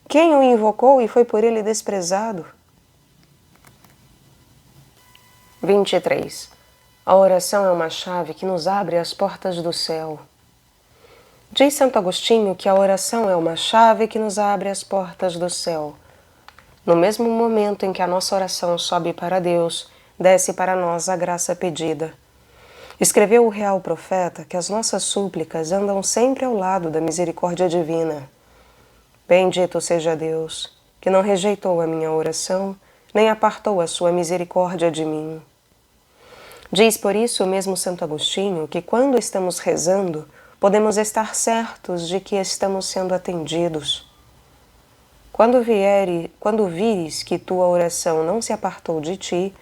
Quem o invocou e foi por ele desprezado? 23. A oração é uma chave que nos abre as portas do céu. Diz Santo Agostinho que a oração é uma chave que nos abre as portas do céu. No mesmo momento em que a nossa oração sobe para Deus, desce para nós a graça pedida. Escreveu o real profeta que as nossas súplicas andam sempre ao lado da misericórdia divina. Bendito seja Deus, que não rejeitou a minha oração, nem apartou a sua misericórdia de mim. Diz por isso o mesmo Santo Agostinho que quando estamos rezando, podemos estar certos de que estamos sendo atendidos. Quando vires que tua oração não se apartou de ti,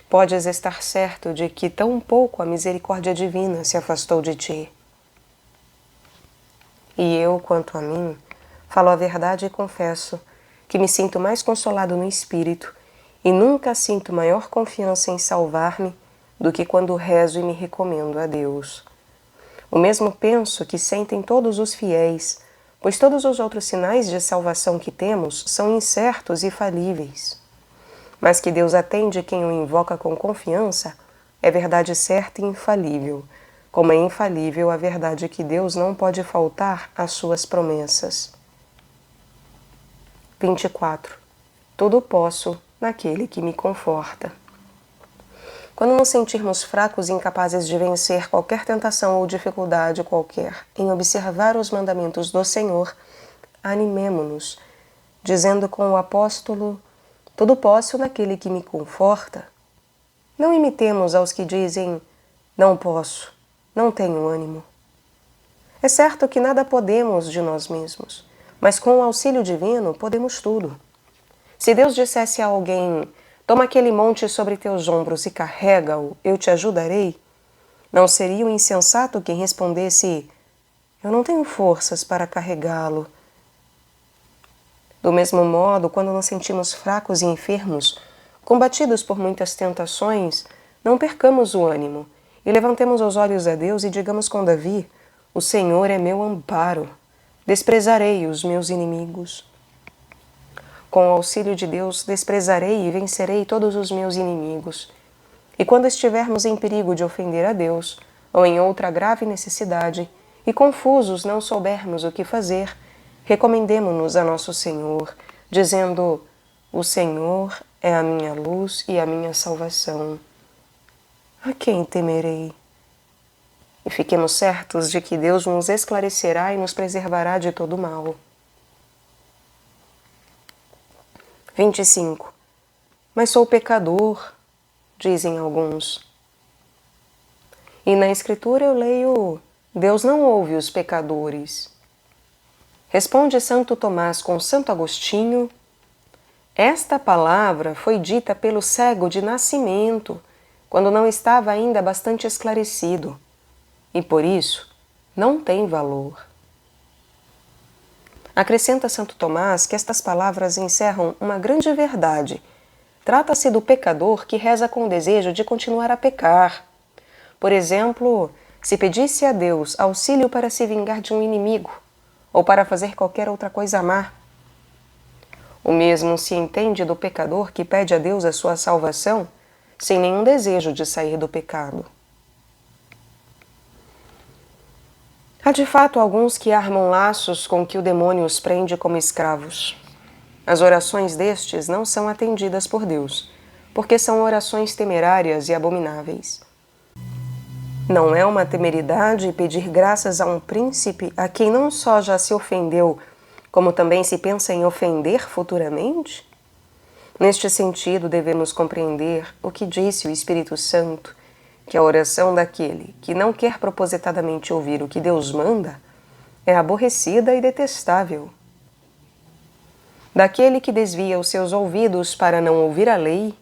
podes estar certo de que tão pouco a misericórdia divina se afastou de ti. E eu, quanto a mim, falo a verdade e confesso que me sinto mais consolado no espírito e nunca sinto maior confiança em salvar-me do que quando rezo e me recomendo a Deus. O mesmo penso que sentem todos os fiéis, pois todos os outros sinais de salvação que temos são incertos e falíveis. Mas que Deus atende quem o invoca com confiança é verdade certa e infalível, como é infalível a verdade que Deus não pode faltar às suas promessas. 24. Tudo posso naquele que me conforta. Quando nos sentirmos fracos e incapazes de vencer qualquer tentação ou dificuldade qualquer em observar os mandamentos do Senhor, animemo-nos, dizendo com o apóstolo: tudo posso naquele que me conforta. Não imitemos aos que dizem: não posso, não tenho ânimo. É certo que nada podemos de nós mesmos, mas com o auxílio divino podemos tudo. Se Deus dissesse a alguém: toma aquele monte sobre teus ombros e carrega-o, eu te ajudarei, não seria o insensato quem respondesse: eu não tenho forças para carregá-lo. Do mesmo modo, quando nos sentimos fracos e enfermos, combatidos por muitas tentações, não percamos o ânimo e levantemos os olhos a Deus e digamos com Davi: o Senhor é meu amparo, desprezarei os meus inimigos. Com o auxílio de Deus, desprezarei e vencerei todos os meus inimigos. E quando estivermos em perigo de ofender a Deus, ou em outra grave necessidade, e confusos não soubermos o que fazer, recomendemo-nos a nosso Senhor, dizendo: o Senhor é a minha luz e a minha salvação. A quem temerei? E fiquemos certos de que Deus nos esclarecerá e nos preservará de todo mal. 25. Mas sou pecador, dizem alguns. E na Escritura eu leio: Deus não ouve os pecadores. Responde Santo Tomás com Santo Agostinho: esta palavra foi dita pelo cego de nascimento, quando não estava ainda bastante esclarecido, e por isso não tem valor. Acrescenta Santo Tomás que estas palavras encerram uma grande verdade. Trata-se do pecador que reza com o desejo de continuar a pecar. Por exemplo, se pedisse a Deus auxílio para se vingar de um inimigo, ou para fazer qualquer outra coisa má. O mesmo se entende do pecador que pede a Deus a sua salvação, sem nenhum desejo de sair do pecado. Há de fato alguns que armam laços com que o demônio os prende como escravos. As orações destes não são atendidas por Deus, porque são orações temerárias e abomináveis. Não é uma temeridade pedir graças a um príncipe a quem não só já se ofendeu, como também se pensa em ofender futuramente? Neste sentido, devemos compreender o que disse o Espírito Santo, que a oração daquele que não quer propositadamente ouvir o que Deus manda é aborrecida e detestável. Daquele que desvia os seus ouvidos para não ouvir a lei,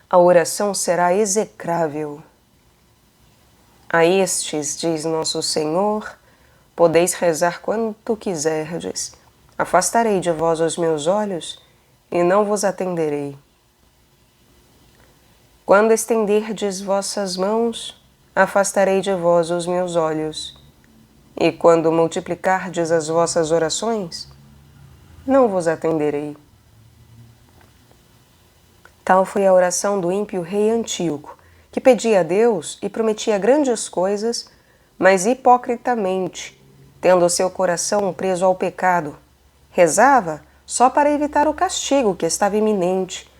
a oração será execrável. A estes, diz nosso Senhor, podeis rezar quanto quiserdes. Afastarei de vós os meus olhos e não vos atenderei. Quando estenderdes vossas mãos, afastarei de vós os meus olhos. E quando multiplicardes as vossas orações, não vos atenderei. Tal foi a oração do ímpio rei Antíoco, que pedia a Deus e prometia grandes coisas, mas hipocritamente, tendo o seu coração preso ao pecado. Rezava só para evitar o castigo que estava iminente,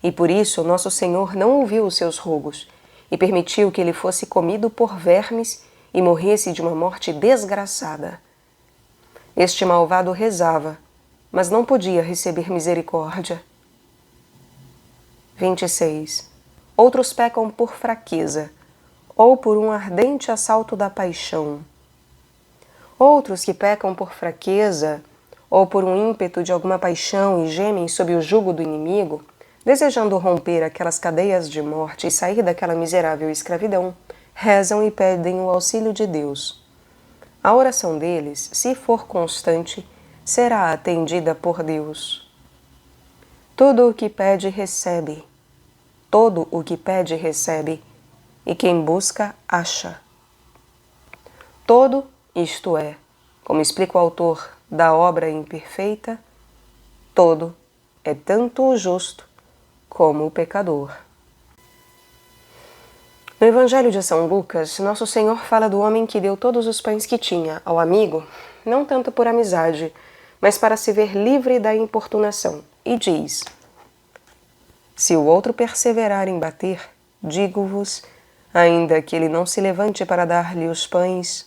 e por isso nosso Senhor não ouviu os seus rogos e permitiu que ele fosse comido por vermes e morresse de uma morte desgraçada. Este malvado rezava, mas não podia receber misericórdia. 26. Outros pecam por fraqueza, ou por um ardente assalto da paixão. Outros que pecam por fraqueza, ou por um ímpeto de alguma paixão e gemem sob o jugo do inimigo, desejando romper aquelas cadeias de morte e sair daquela miserável escravidão, rezam e pedem o auxílio de Deus. A oração deles, se for constante, será atendida por Deus. Tudo o que pede, recebe. Todo o que pede, recebe. E quem busca, acha. Todo, isto é, como explica o autor da obra imperfeita, todo é tanto o justo como o pecador. No Evangelho de São Lucas, Nosso Senhor fala do homem que deu todos os pães que tinha ao amigo, não tanto por amizade, mas para se ver livre da importunação, e diz: se o outro perseverar em bater, digo-vos, ainda que ele não se levante para dar-lhe os pães,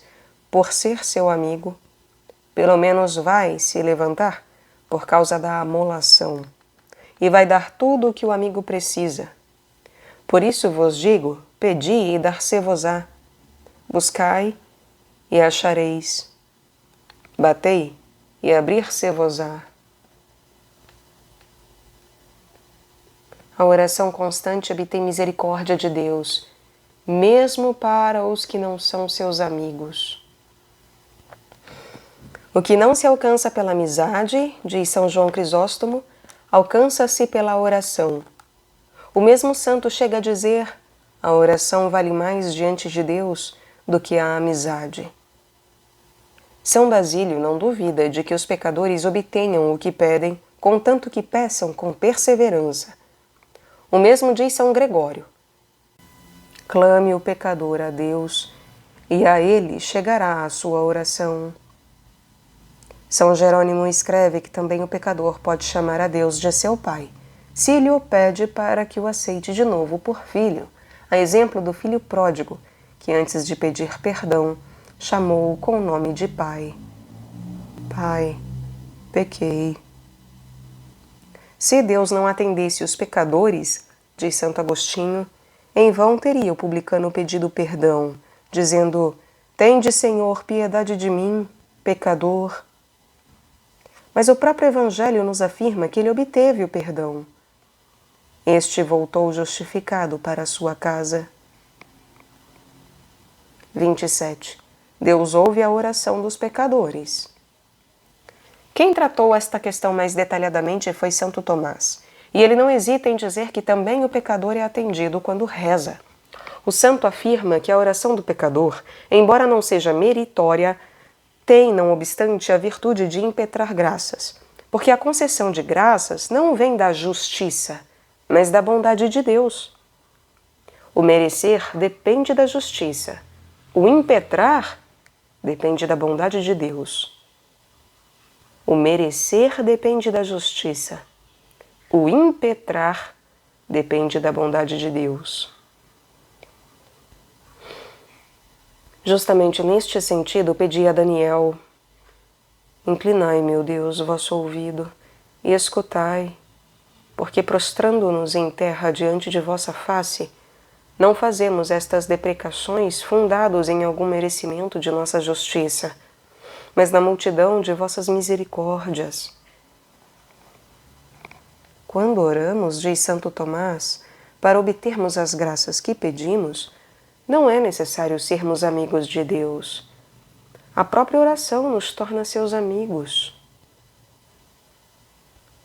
por ser seu amigo, pelo menos vai se levantar por causa da amolação, e vai dar tudo o que o amigo precisa. Por isso vos digo, pedi e dar-se-vos-á, buscai e achareis, batei e abrir-se-vos-á. A oração constante obtém misericórdia de Deus, mesmo para os que não são seus amigos. O que não se alcança pela amizade, diz São João Crisóstomo, alcança-se pela oração. O mesmo santo chega a dizer: a oração vale mais diante de Deus do que a amizade. São Basílio não duvida de que os pecadores obtenham o que pedem, contanto que peçam com perseverança. O mesmo diz São Gregório: clame o pecador a Deus, e a ele chegará a sua oração. São Jerônimo escreve que também o pecador pode chamar a Deus de seu Pai, se lhe o pede para que o aceite de novo por filho, a exemplo do filho pródigo, que antes de pedir perdão, chamou-o com o nome de Pai. Pai, pequei. Se Deus não atendesse os pecadores, diz Santo Agostinho, em vão teria o publicano pedido perdão, dizendo: tende, Senhor, piedade de mim, pecador. Mas o próprio Evangelho nos afirma que ele obteve o perdão. Este voltou justificado para a sua casa. 27. Deus ouve a oração dos pecadores. Quem tratou esta questão mais detalhadamente foi Santo Tomás, e ele não hesita em dizer que também o pecador é atendido quando reza. O santo afirma que a oração do pecador, embora não seja meritória, tem, não obstante, a virtude de impetrar graças, porque a concessão de graças não vem da justiça, mas da bondade de Deus. O merecer depende da justiça, o impetrar depende da bondade de Deus. O merecer depende da justiça, o impetrar depende da bondade de Deus. Justamente neste sentido, pedi a Daniel: inclinai, meu Deus, vosso ouvido e escutai, porque prostrando-nos em terra diante de vossa face, não fazemos estas deprecações fundados em algum merecimento de nossa justiça, mas na multidão de vossas misericórdias. Quando oramos, diz Santo Tomás, para obtermos as graças que pedimos, não é necessário sermos amigos de Deus. A própria oração nos torna seus amigos.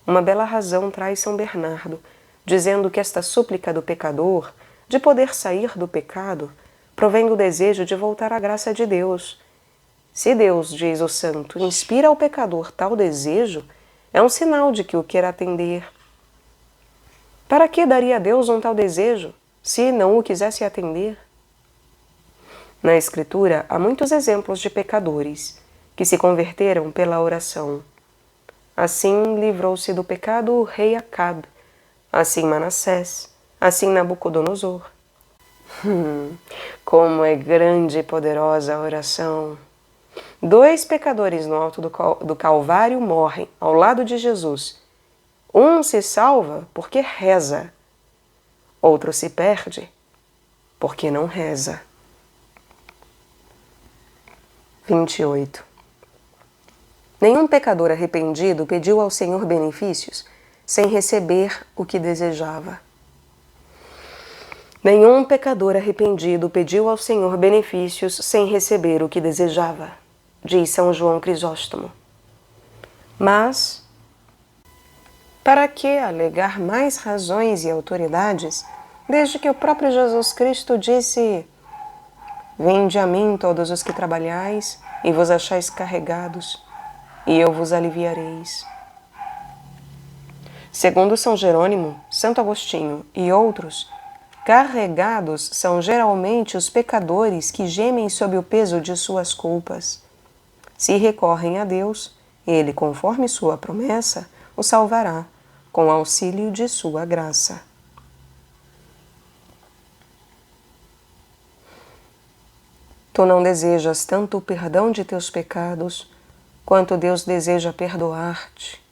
Uma bela razão traz São Bernardo, dizendo que esta súplica do pecador, de poder sair do pecado, provém do desejo de voltar à graça de Deus. Se Deus, diz o santo, inspira ao pecador tal desejo, é um sinal de que o quer atender. Para que daria a Deus um tal desejo, se não o quisesse atender? Na Escritura há muitos exemplos de pecadores que se converteram pela oração. Assim livrou-se do pecado o rei Acabe, assim Manassés, assim Nabucodonosor. Como é grande e poderosa a oração! 2 pecadores no alto do Calvário morrem ao lado de Jesus. Um se salva porque reza, outro se perde porque não reza. 28. Nenhum pecador arrependido pediu ao Senhor benefícios sem receber o que desejava. Nenhum pecador arrependido pediu ao Senhor benefícios sem receber o que desejava. diz São João Crisóstomo. Mas, para que alegar mais razões e autoridades, desde que o próprio Jesus Cristo disse: Vinde a mim todos os que trabalhais e vos achais carregados, e eu vos aliviareis. Segundo São Jerônimo, Santo Agostinho e outros, carregados são geralmente os pecadores que gemem sob o peso de suas culpas. Se recorrem a Deus, Ele, conforme sua promessa, os salvará, com auxílio de sua graça. Tu não desejas tanto o perdão de teus pecados, quanto Deus deseja perdoar-te,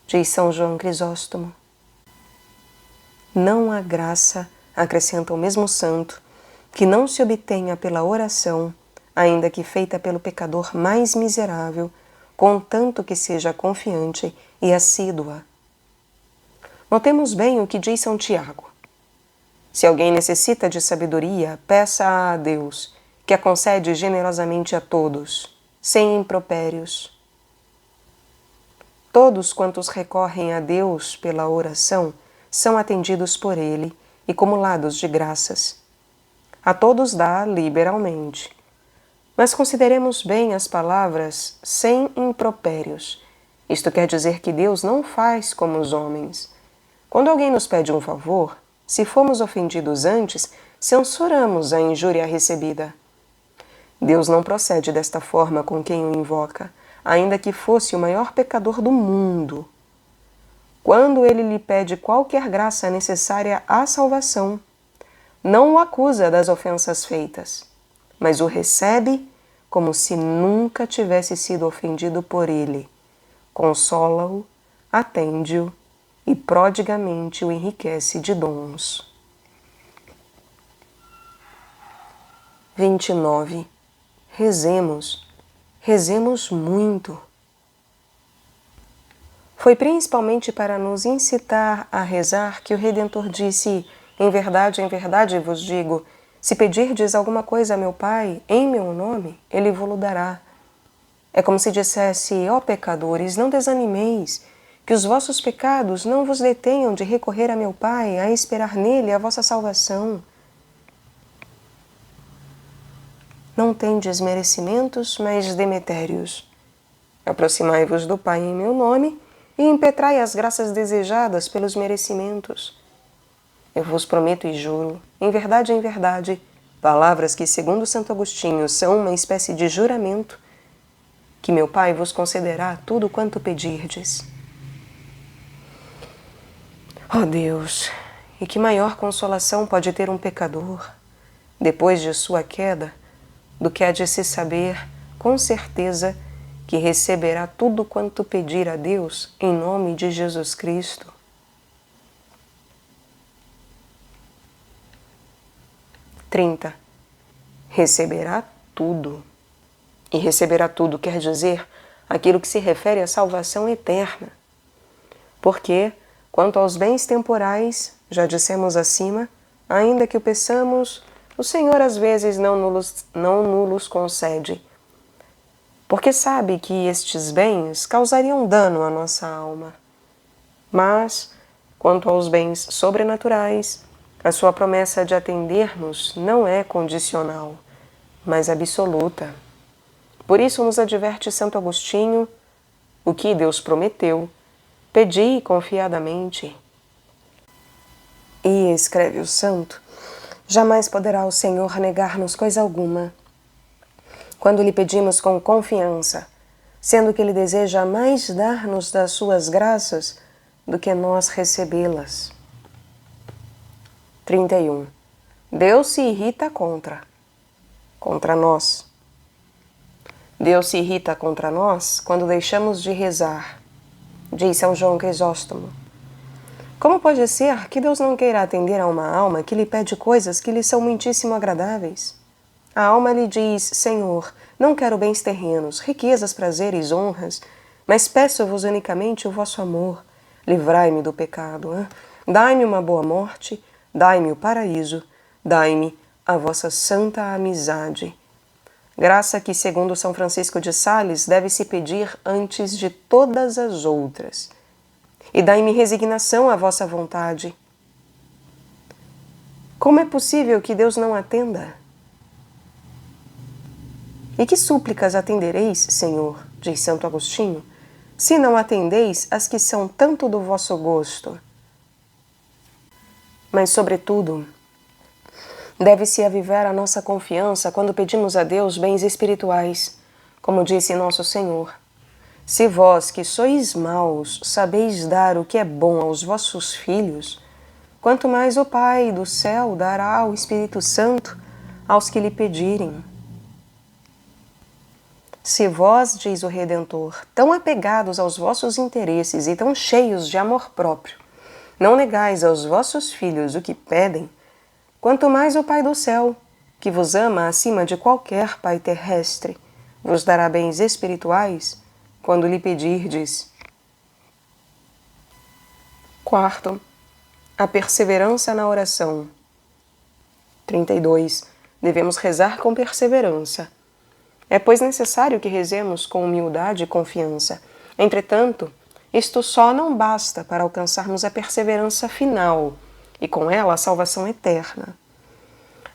diz São João Crisóstomo. Não há graça, acrescenta o mesmo santo, que não se obtenha pela oração, ainda que feita pelo pecador mais miserável, contanto que seja confiante e assídua. Notemos bem o que diz São Tiago. Se alguém necessita de sabedoria, peça a Deus, que a concede generosamente a todos, sem impropérios. Todos quantos recorrem a Deus pela oração são atendidos por Ele e cumulados de graças. A todos dá liberalmente. Mas consideremos bem as palavras sem impropérios. Isto quer dizer que Deus não faz como os homens. Quando alguém nos pede um favor, se fomos ofendidos antes, censuramos a injúria recebida. Deus não procede desta forma com quem o invoca, ainda que fosse o maior pecador do mundo. Quando ele lhe pede qualquer graça necessária à salvação, não o acusa das ofensas feitas, mas o recebe como se nunca tivesse sido ofendido por ele. Consola-o, atende-o e prodigamente o enriquece de dons. 29. Rezemos, rezemos muito. Foi principalmente para nos incitar a rezar que o Redentor disse: em verdade vos digo, se pedirdes alguma coisa a meu Pai, em meu nome, Ele vo-lo dará. É como se dissesse: ó pecadores, não desanimeis, que os vossos pecados não vos detenham de recorrer a meu Pai, a esperar nele a vossa salvação. Não tendes merecimentos, mas demetérios. Aproximai-vos do Pai em meu nome e impetrai as graças desejadas pelos merecimentos. Eu vos prometo e juro, em verdade, palavras que, segundo Santo Agostinho, são uma espécie de juramento, que meu Pai vos concederá tudo quanto pedirdes. Ó Deus, e que maior consolação pode ter um pecador, depois de sua queda, do que há de se saber, com certeza, que receberá tudo quanto pedir a Deus em nome de Jesus Cristo. Receberá tudo. E receberá tudo quer dizer aquilo que se refere à salvação eterna. Porque, quanto aos bens temporais, já dissemos acima, ainda que o peçamos, o Senhor às vezes não nulos concede, porque sabe que estes bens causariam dano à nossa alma. Mas, quanto aos bens sobrenaturais, a sua promessa de atender-nos não é condicional, mas absoluta. Por isso nos adverte Santo Agostinho: o que Deus prometeu, pedi confiadamente. E, escreve o santo, jamais poderá o Senhor negar-nos coisa alguma, quando lhe pedimos com confiança, sendo que Ele deseja mais dar-nos das suas graças do que nós recebê-las. 31. Deus se irrita contra nós. Deus se irrita contra nós quando deixamos de rezar, diz São João Crisóstomo. Como pode ser que Deus não queira atender a uma alma que lhe pede coisas que lhe são muitíssimo agradáveis? A alma lhe diz: Senhor, não quero bens terrenos, riquezas, prazeres, honras, mas peço-vos unicamente o vosso amor. Livrai-me do pecado, dai-me uma boa morte, dai-me o paraíso, dai-me a vossa santa amizade. graça que, segundo São Francisco de Sales, deve-se pedir antes de todas as outras. E dai-me resignação à vossa vontade. Como é possível que Deus não atenda? E que súplicas atendereis, Senhor, diz Santo Agostinho, se não atendeis as que são tanto do vosso gosto? Mas, sobretudo, deve-se avivar a nossa confiança quando pedimos a Deus bens espirituais, como disse nosso Senhor. Se vós, que sois maus, sabeis dar o que é bom aos vossos filhos, quanto mais o Pai do céu dará o Espírito Santo aos que lhe pedirem. Se vós, diz o Redentor, tão apegados aos vossos interesses e tão cheios de amor próprio, não negais aos vossos filhos o que pedem, quanto mais o Pai do céu, que vos ama acima de qualquer pai terrestre, vos dará bens espirituais quando lhe pedirdes. Quarto, a perseverança na oração. 32. Devemos rezar com perseverança. É, pois, necessário que rezemos com humildade e confiança. Entretanto, isto só não basta para alcançarmos a perseverança final e, com ela, a salvação eterna.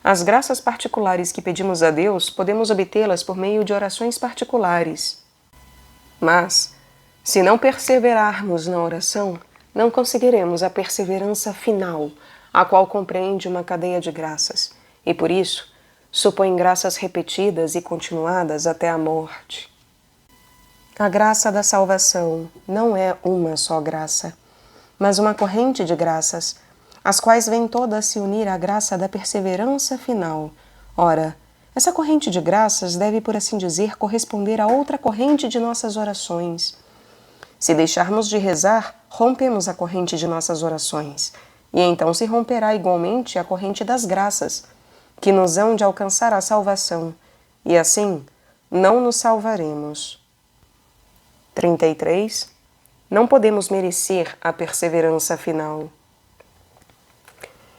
As graças particulares que pedimos a Deus, podemos obtê-las por meio de orações particulares. Mas, se não perseverarmos na oração, não conseguiremos a perseverança final, a qual compreende uma cadeia de graças, e por isso supõe graças repetidas e continuadas até a morte. A graça da salvação não é uma só graça, mas uma corrente de graças, as quais vêm todas se unir à graça da perseverança final. Ora, essa corrente de graças deve, por assim dizer, corresponder a outra corrente de nossas orações. Se deixarmos de rezar, rompemos a corrente de nossas orações, e então se romperá igualmente a corrente das graças, que nos hão de alcançar a salvação, e assim não nos salvaremos. 33. Não podemos merecer a perseverança final.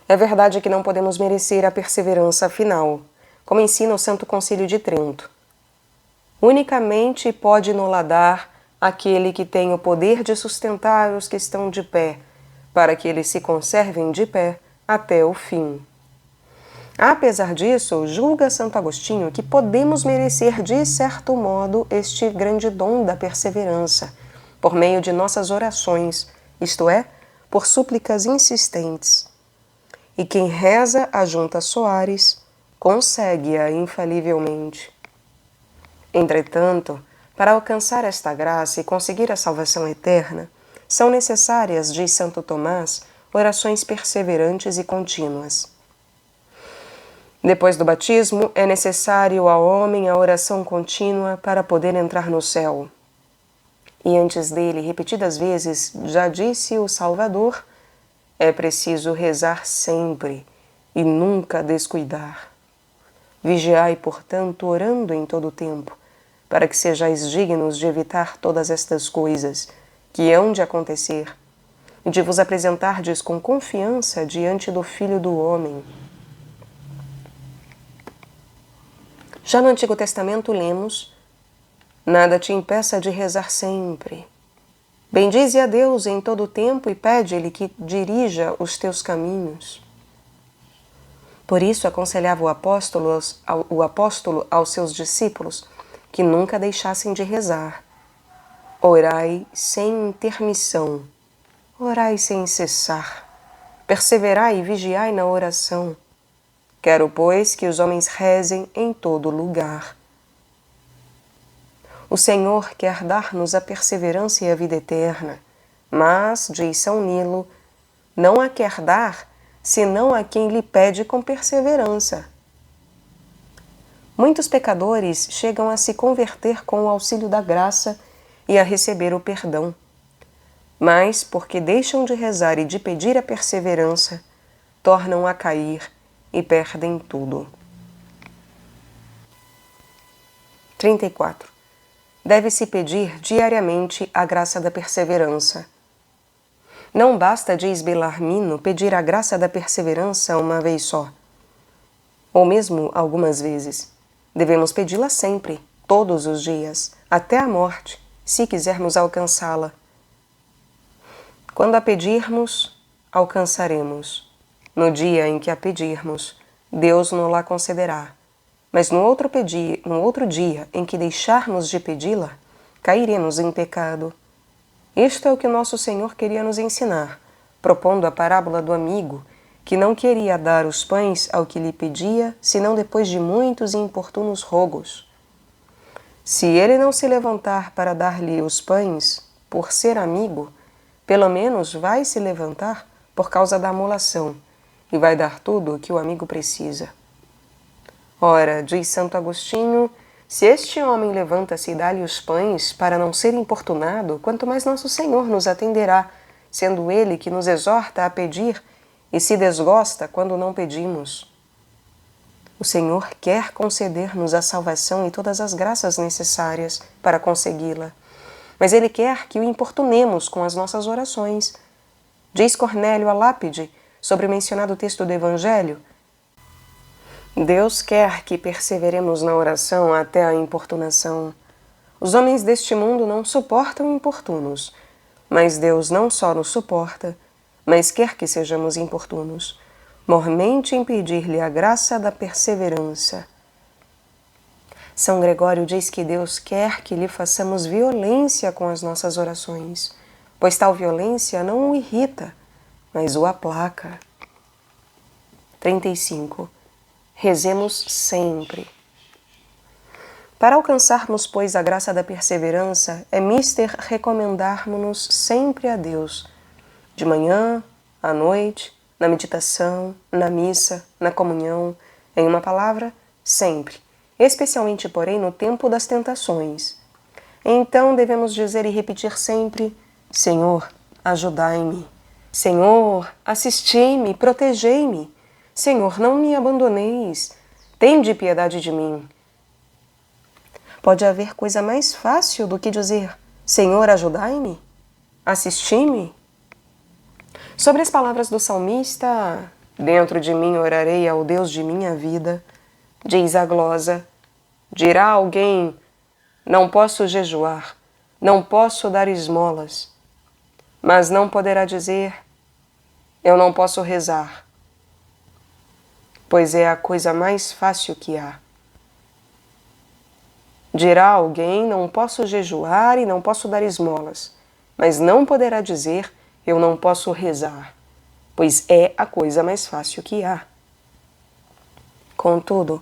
É verdade que não podemos merecer a perseverança final, como ensina o Santo Concílio de Trento. Unicamente pode nos-la dar aquele que tem o poder de sustentar os que estão de pé, para que eles se conservem de pé até o fim. Apesar disso, julga Santo Agostinho que podemos merecer de certo modo este grande dom da perseverança, por meio de nossas orações, isto é, por súplicas insistentes. E quem reza a juntas soares, consegue-a infalivelmente. Entretanto, para alcançar esta graça e conseguir a salvação eterna, são necessárias, diz Santo Tomás, orações perseverantes e contínuas. Depois do batismo, é necessário ao homem a oração contínua para poder entrar no céu. E antes dele, repetidas vezes, já disse o Salvador, é preciso rezar sempre e nunca descuidar. Vigiai, portanto, orando em todo o tempo, para que sejais dignos de evitar todas estas coisas que hão de acontecer e de vos apresentardes com confiança diante do Filho do Homem. Já no Antigo Testamento lemos: nada te impeça de rezar sempre. Bendize a Deus em todo o tempo e pede-lhe que dirija os teus caminhos. Por isso aconselhava o apóstolo aos seus discípulos que nunca deixassem de rezar. Orai sem intermissão, orai sem cessar, perseverai e vigiai na oração. Quero, pois, que os homens rezem em todo lugar. O Senhor quer dar-nos a perseverança e a vida eterna, mas, diz São Nilo, não a quer dar, senão a quem lhe pede com perseverança. Muitos pecadores chegam a se converter com o auxílio da graça e a receber o perdão, mas, porque deixam de rezar e de pedir a perseverança, tornam a cair e perdem tudo. 34. Deve-se pedir diariamente a graça da perseverança. Não basta, diz Belarmino, pedir a graça da perseverança uma vez só, ou mesmo algumas vezes. Devemos pedi-la sempre, todos os dias, até a morte, se quisermos alcançá-la. Quando a pedirmos, alcançaremos. No dia em que a pedirmos, Deus nos-la concederá. Mas no outro dia em que deixarmos de pedi-la, cairemos em pecado. Isto é o que nosso Senhor queria nos ensinar, propondo a parábola do amigo que não queria dar os pães ao que lhe pedia, senão depois de muitos e importunos rogos. Se ele não se levantar para dar-lhe os pães, por ser amigo, pelo menos vai se levantar por causa da amolação e vai dar tudo o que o amigo precisa. Ora, diz Santo Agostinho, se este homem levanta-se e dá-lhe os pães para não ser importunado, quanto mais nosso Senhor nos atenderá, sendo Ele que nos exorta a pedir e se desgosta quando não pedimos. O Senhor quer conceder-nos a salvação e todas as graças necessárias para consegui-la, mas Ele quer que o importunemos com as nossas orações. Diz Cornélio a Lápide, sobre o mencionado texto do Evangelho, Deus quer que perseveremos na oração até a importunação. Os homens deste mundo não suportam importunos, mas Deus não só nos suporta, mas quer que sejamos importunos, mormente em pedir-lhe a graça da perseverança. São Gregório diz que Deus quer que lhe façamos violência com as nossas orações, pois tal violência não o irrita, mas o aplaca. 35. Rezemos sempre. Para alcançarmos, pois, a graça da perseverança, é mister recomendarmos-nos sempre a Deus, de manhã, à noite, na meditação, na missa, na comunhão, em uma palavra, sempre, especialmente, porém, no tempo das tentações. Então devemos dizer e repetir sempre, Senhor, ajudai-me. Senhor, assisti-me, protegei-me. Senhor, não me abandoneis. Tende piedade de mim. Pode haver coisa mais fácil do que dizer, Senhor, ajudai-me? Assisti-me? Sobre as palavras do salmista, dentro de mim orarei ao Deus de minha vida, diz a glosa, dirá alguém, não posso jejuar, não posso dar esmolas, mas não poderá dizer, eu não posso rezar, pois é a coisa mais fácil que há. Dirá alguém, não posso jejuar e não posso dar esmolas, mas não poderá dizer, eu não posso rezar, pois é a coisa mais fácil que há. Contudo,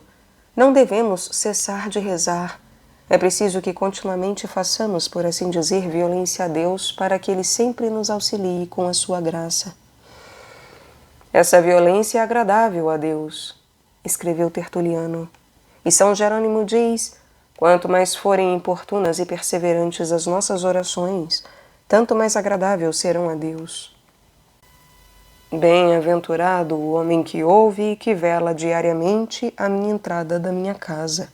não devemos cessar de rezar. É preciso que continuamente façamos, por assim dizer, violência a Deus para que Ele sempre nos auxilie com a sua graça. Essa violência é agradável a Deus, escreveu Tertuliano. E São Jerônimo diz, quanto mais forem importunas e perseverantes as nossas orações, tanto mais agradáveis serão a Deus. Bem-aventurado o homem que ouve e que vela diariamente a minha entrada da minha casa.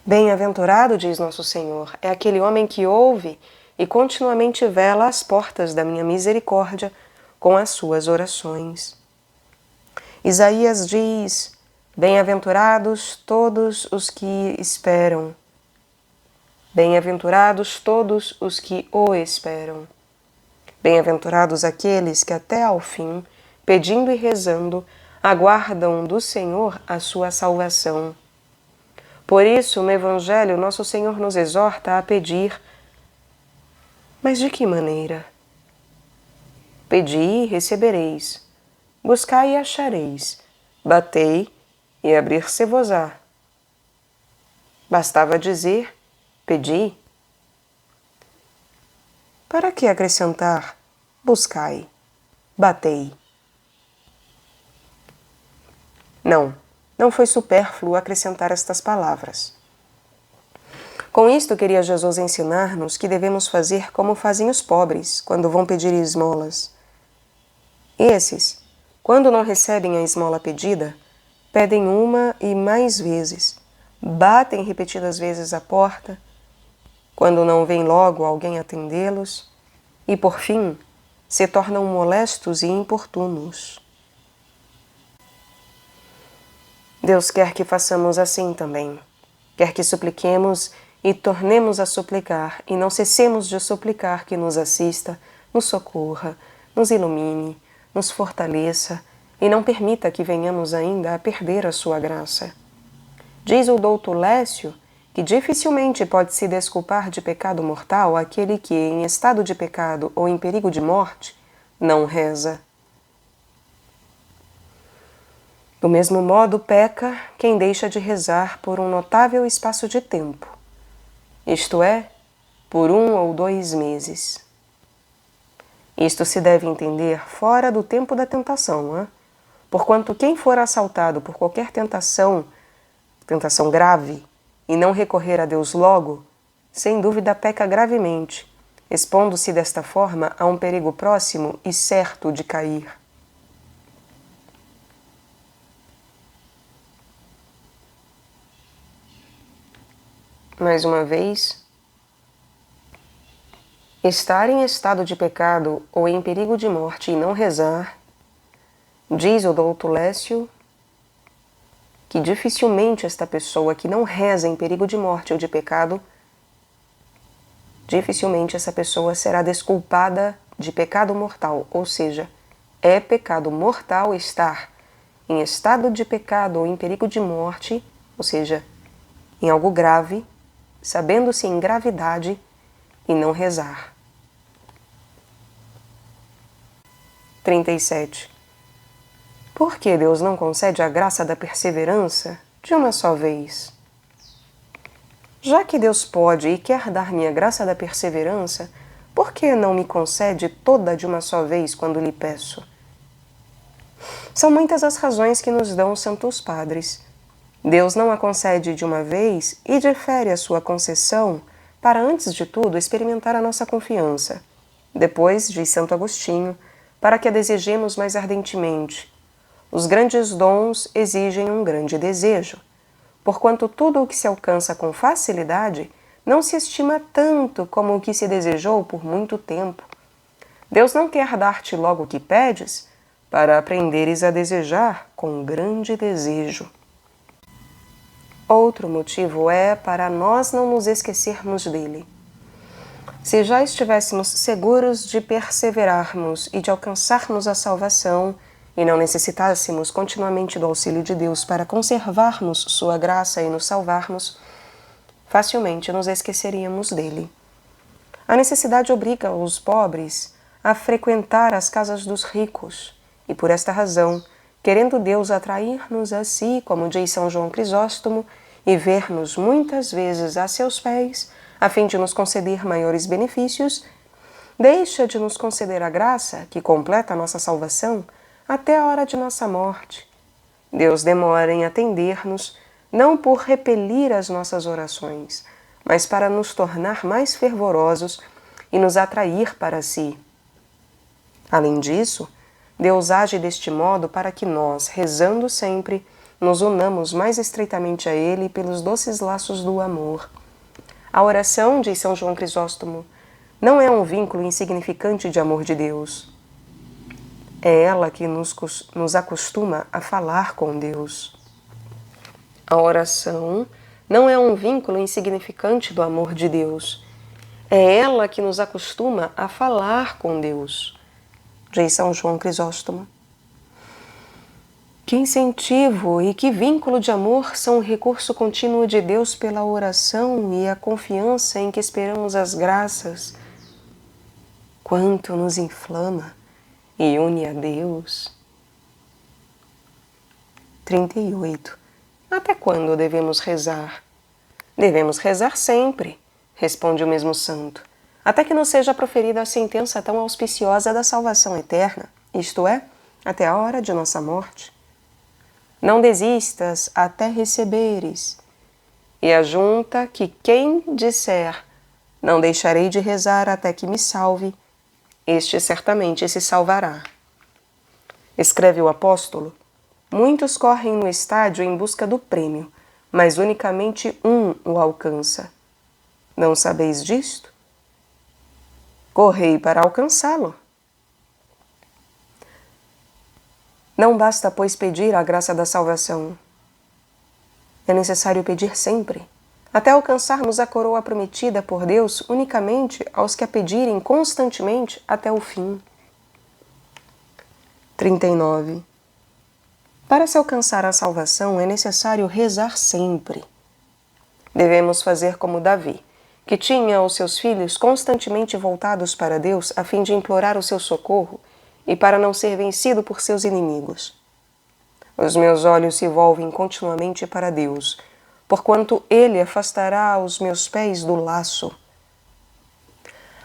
Bem-aventurado, diz Nosso Senhor, é aquele homem que ouve e continuamente vela às portas da minha misericórdia com as suas orações. Isaías diz, bem-aventurados todos os que esperam. Bem-aventurados todos os que o esperam. Bem-aventurados aqueles que até ao fim, pedindo e rezando, aguardam do Senhor a sua salvação. Por isso, no Evangelho, Nosso Senhor nos exorta a pedir. Mas de que maneira? Pedi e recebereis, buscai e achareis, batei e abrir-se-vos-á. Bastava dizer, pedi. Para que acrescentar, buscai, batei? Não foi supérfluo acrescentar estas palavras. Com isto queria Jesus ensinar-nos que devemos fazer como fazem os pobres quando vão pedir esmolas. Esses, quando não recebem a esmola pedida, pedem uma e mais vezes, batem repetidas vezes a porta, quando não vem logo alguém atendê-los, e por fim se tornam molestos e importunos. Deus quer que façamos assim também. Quer que supliquemos e tornemos a suplicar, e não cessemos de suplicar que nos assista, nos socorra, nos ilumine, nos fortaleça, e não permita que venhamos ainda a perder a sua graça. Diz o doutor Lécio que dificilmente pode se desculpar de pecado mortal aquele que, em estado de pecado ou em perigo de morte, não reza. Do mesmo modo, peca quem deixa de rezar por um notável espaço de tempo, isto é, por 1 ou 2 meses. Isto se deve entender fora do tempo da tentação, porquanto quem for assaltado por qualquer tentação grave, e não recorrer a Deus logo, sem dúvida peca gravemente, expondo-se desta forma a um perigo próximo e certo de cair. Mais uma vez, estar em estado de pecado ou em perigo de morte e não rezar, diz o doutor Lécio, que dificilmente esta pessoa que não reza em perigo de morte ou de pecado, dificilmente essa pessoa será desculpada de pecado mortal, ou seja, é pecado mortal estar em estado de pecado ou em perigo de morte, ou seja, em algo grave, sabendo-se em gravidade e não rezar. 37. Por que Deus não concede a graça da perseverança de uma só vez? Já que Deus pode e quer dar-me a graça da perseverança, por que não me concede toda de uma só vez quando lhe peço? São muitas as razões que nos dão os santos padres. Deus não a concede de uma vez e difere a sua concessão para, antes de tudo, experimentar a nossa confiança. Depois, diz Santo Agostinho, para que a desejemos mais ardentemente. Os grandes dons exigem um grande desejo, porquanto tudo o que se alcança com facilidade não se estima tanto como o que se desejou por muito tempo. Deus não quer dar-te logo o que pedes, para aprenderes a desejar com grande desejo. Outro motivo é para nós não nos esquecermos dele. Se já estivéssemos seguros de perseverarmos e de alcançarmos a salvação, e não necessitássemos continuamente do auxílio de Deus para conservarmos sua graça e nos salvarmos, facilmente nos esqueceríamos dele. A necessidade obriga os pobres a frequentar as casas dos ricos, e por esta razão, querendo Deus atrair-nos a si, como diz São João Crisóstomo, e ver-nos muitas vezes a seus pés, a fim de nos conceder maiores benefícios, deixa de nos conceder a graça, que completa a nossa salvação, até a hora de nossa morte. Deus demora em atender-nos, não por repelir as nossas orações, mas para nos tornar mais fervorosos e nos atrair para si. Além disso, Deus age deste modo para que nós, rezando sempre, nos unamos mais estreitamente a Ele pelos doces laços do amor. A oração, diz São João Crisóstomo, não é um vínculo insignificante de amor de Deus. É ela que nos acostuma a falar com Deus. A oração não é um vínculo insignificante do amor de Deus. É ela que nos acostuma a falar com Deus, diz São João Crisóstomo. Que incentivo e que vínculo de amor são o recurso contínuo de Deus pela oração e a confiança em que esperamos as graças. Quanto nos inflama e une a Deus. 38. Até quando devemos rezar? Devemos rezar sempre, responde o mesmo santo, até que nos seja proferida a sentença tão auspiciosa da salvação eterna, isto é, até a hora de nossa morte. Não desistas até receberes. E ajunta que quem disser, não deixarei de rezar até que me salve, este certamente se salvará. Escreve o apóstolo, muitos correm no estádio em busca do prêmio, mas unicamente um o alcança. Não sabeis disto? Correi para alcançá-lo. Não basta, pois, pedir a graça da salvação. É necessário pedir sempre, até alcançarmos a coroa prometida por Deus unicamente aos que a pedirem constantemente até o fim. 39. Para se alcançar a salvação é necessário rezar sempre. Devemos fazer como Davi, que tinha os seus filhos constantemente voltados para Deus a fim de implorar o seu socorro e para não ser vencido por seus inimigos. Os meus olhos se volvem continuamente para Deus, porquanto Ele afastará os meus pés do laço.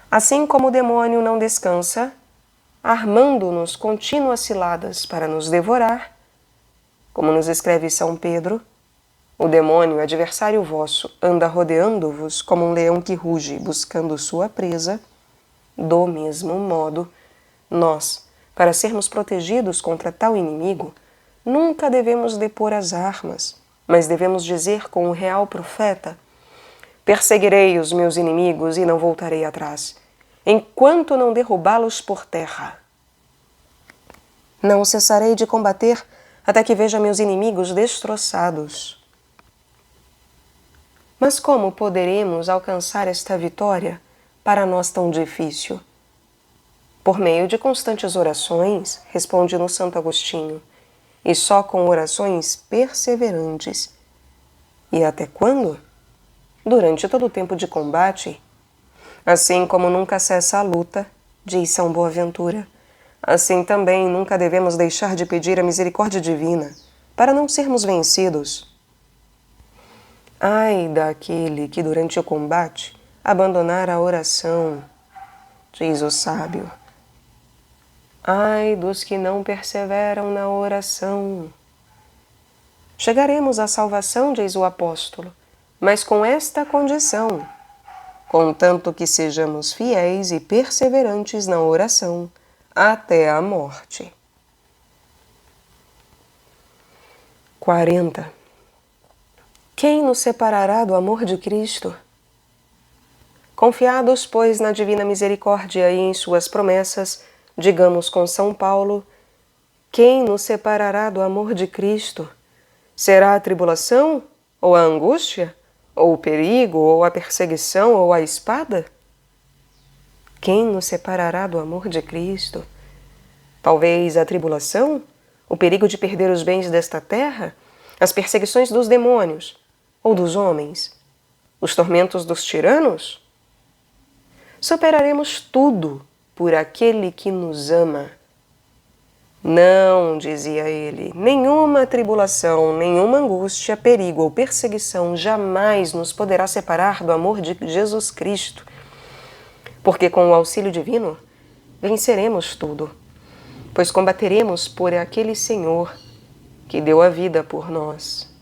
Assim como o demônio não descansa, armando-nos contínuas ciladas para nos devorar, como nos escreve São Pedro, o demônio, adversário vosso, anda rodeando-vos como um leão que ruge, buscando sua presa. Do mesmo modo, nós, para sermos protegidos contra tal inimigo, nunca devemos depor as armas, mas devemos dizer com o real profeta: perseguirei os meus inimigos e não voltarei atrás, enquanto não derrubá-los por terra. Não cessarei de combater até que veja meus inimigos destroçados. Mas como poderemos alcançar esta vitória, para nós tão difícil? Por meio de constantes orações, responde-nos Santo Agostinho, e só com orações perseverantes. E até quando? Durante todo o tempo de combate. Assim como nunca cessa a luta, diz São Boaventura, assim também nunca devemos deixar de pedir a misericórdia divina, para não sermos vencidos. Ai daquele que durante o combate abandonar a oração, diz o sábio. Ai dos que não perseveram na oração. Chegaremos à salvação, diz o apóstolo, mas com esta condição, contanto que sejamos fiéis e perseverantes na oração até a morte. 40. Quem nos separará do amor de Cristo? Confiados, pois, na divina misericórdia e em suas promessas, digamos com São Paulo: quem nos separará do amor de Cristo? Será a tribulação, ou a angústia, ou o perigo, ou a perseguição, ou a espada? Quem nos separará do amor de Cristo? Talvez a tribulação, o perigo de perder os bens desta terra, as perseguições dos demônios ou dos homens, os tormentos dos tiranos? Superaremos tudo por aquele que nos ama. Não, dizia ele, nenhuma tribulação, nenhuma angústia, perigo ou perseguição jamais nos poderá separar do amor de Jesus Cristo, porque com o auxílio divino venceremos tudo, pois combateremos por aquele Senhor que deu a vida por nós.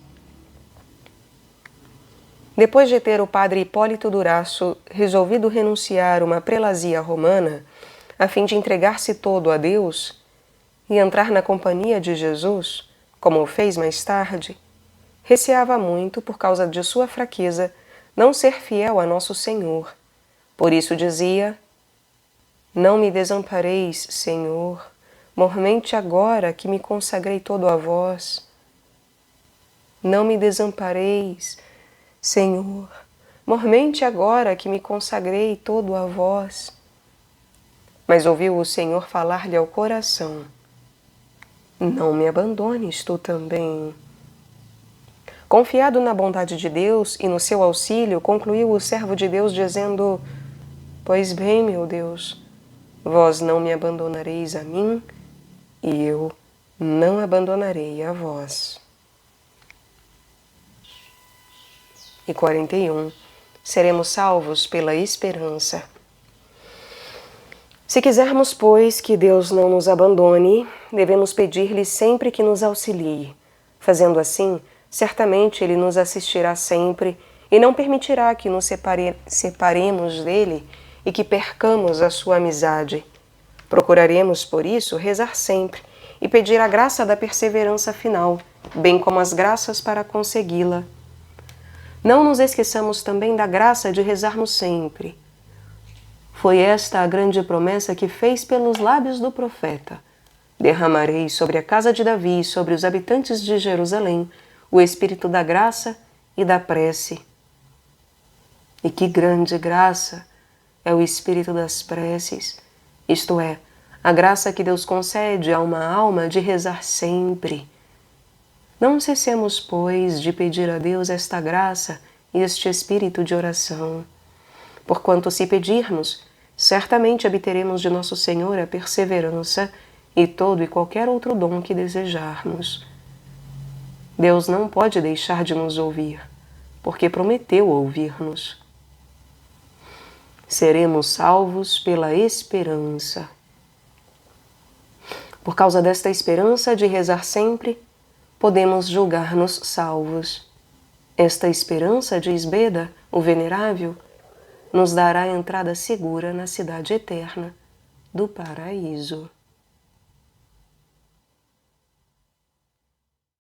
Depois de ter o padre Hipólito Duraço resolvido renunciar uma prelazia romana, a fim de entregar-se todo a Deus e entrar na companhia de Jesus, como o fez mais tarde, receava muito, por causa de sua fraqueza, não ser fiel a nosso Senhor. Por isso dizia: não me desampareis, Senhor, mormente agora que me consagrei todo a vós. Não me desampareis, Senhor, mormente agora que me consagrei todo a vós. Mas ouviu o Senhor falar-lhe ao coração: não me abandones tu também. Confiado na bondade de Deus e no seu auxílio, concluiu o servo de Deus dizendo: pois bem, meu Deus, vós não me abandonareis a mim, e eu não abandonarei a vós. E 41. Seremos salvos pela esperança. Se quisermos, pois, que Deus não nos abandone, devemos pedir-lhe sempre que nos auxilie. Fazendo assim, certamente Ele nos assistirá sempre e não permitirá que nos separemos dele e que percamos a sua amizade. Procuraremos, por isso, rezar sempre e pedir a graça da perseverança final, bem como as graças para consegui-la. Não nos esqueçamos também da graça de rezarmos sempre. Foi esta a grande promessa que fez pelos lábios do profeta: derramarei sobre a casa de Davi e sobre os habitantes de Jerusalém o espírito da graça e da prece. E que grande graça é o espírito das preces, isto é, a graça que Deus concede a uma alma de rezar sempre. Não cessemos, pois, de pedir a Deus esta graça e este espírito de oração. Porquanto, se pedirmos, certamente obteremos de nosso Senhor a perseverança e todo e qualquer outro dom que desejarmos. Deus não pode deixar de nos ouvir, porque prometeu ouvir-nos. Seremos salvos pela esperança. Por causa desta esperança de rezar sempre, podemos julgar-nos salvos. Esta esperança, diz Beda, o Venerável, nos dará entrada segura na cidade eterna do paraíso.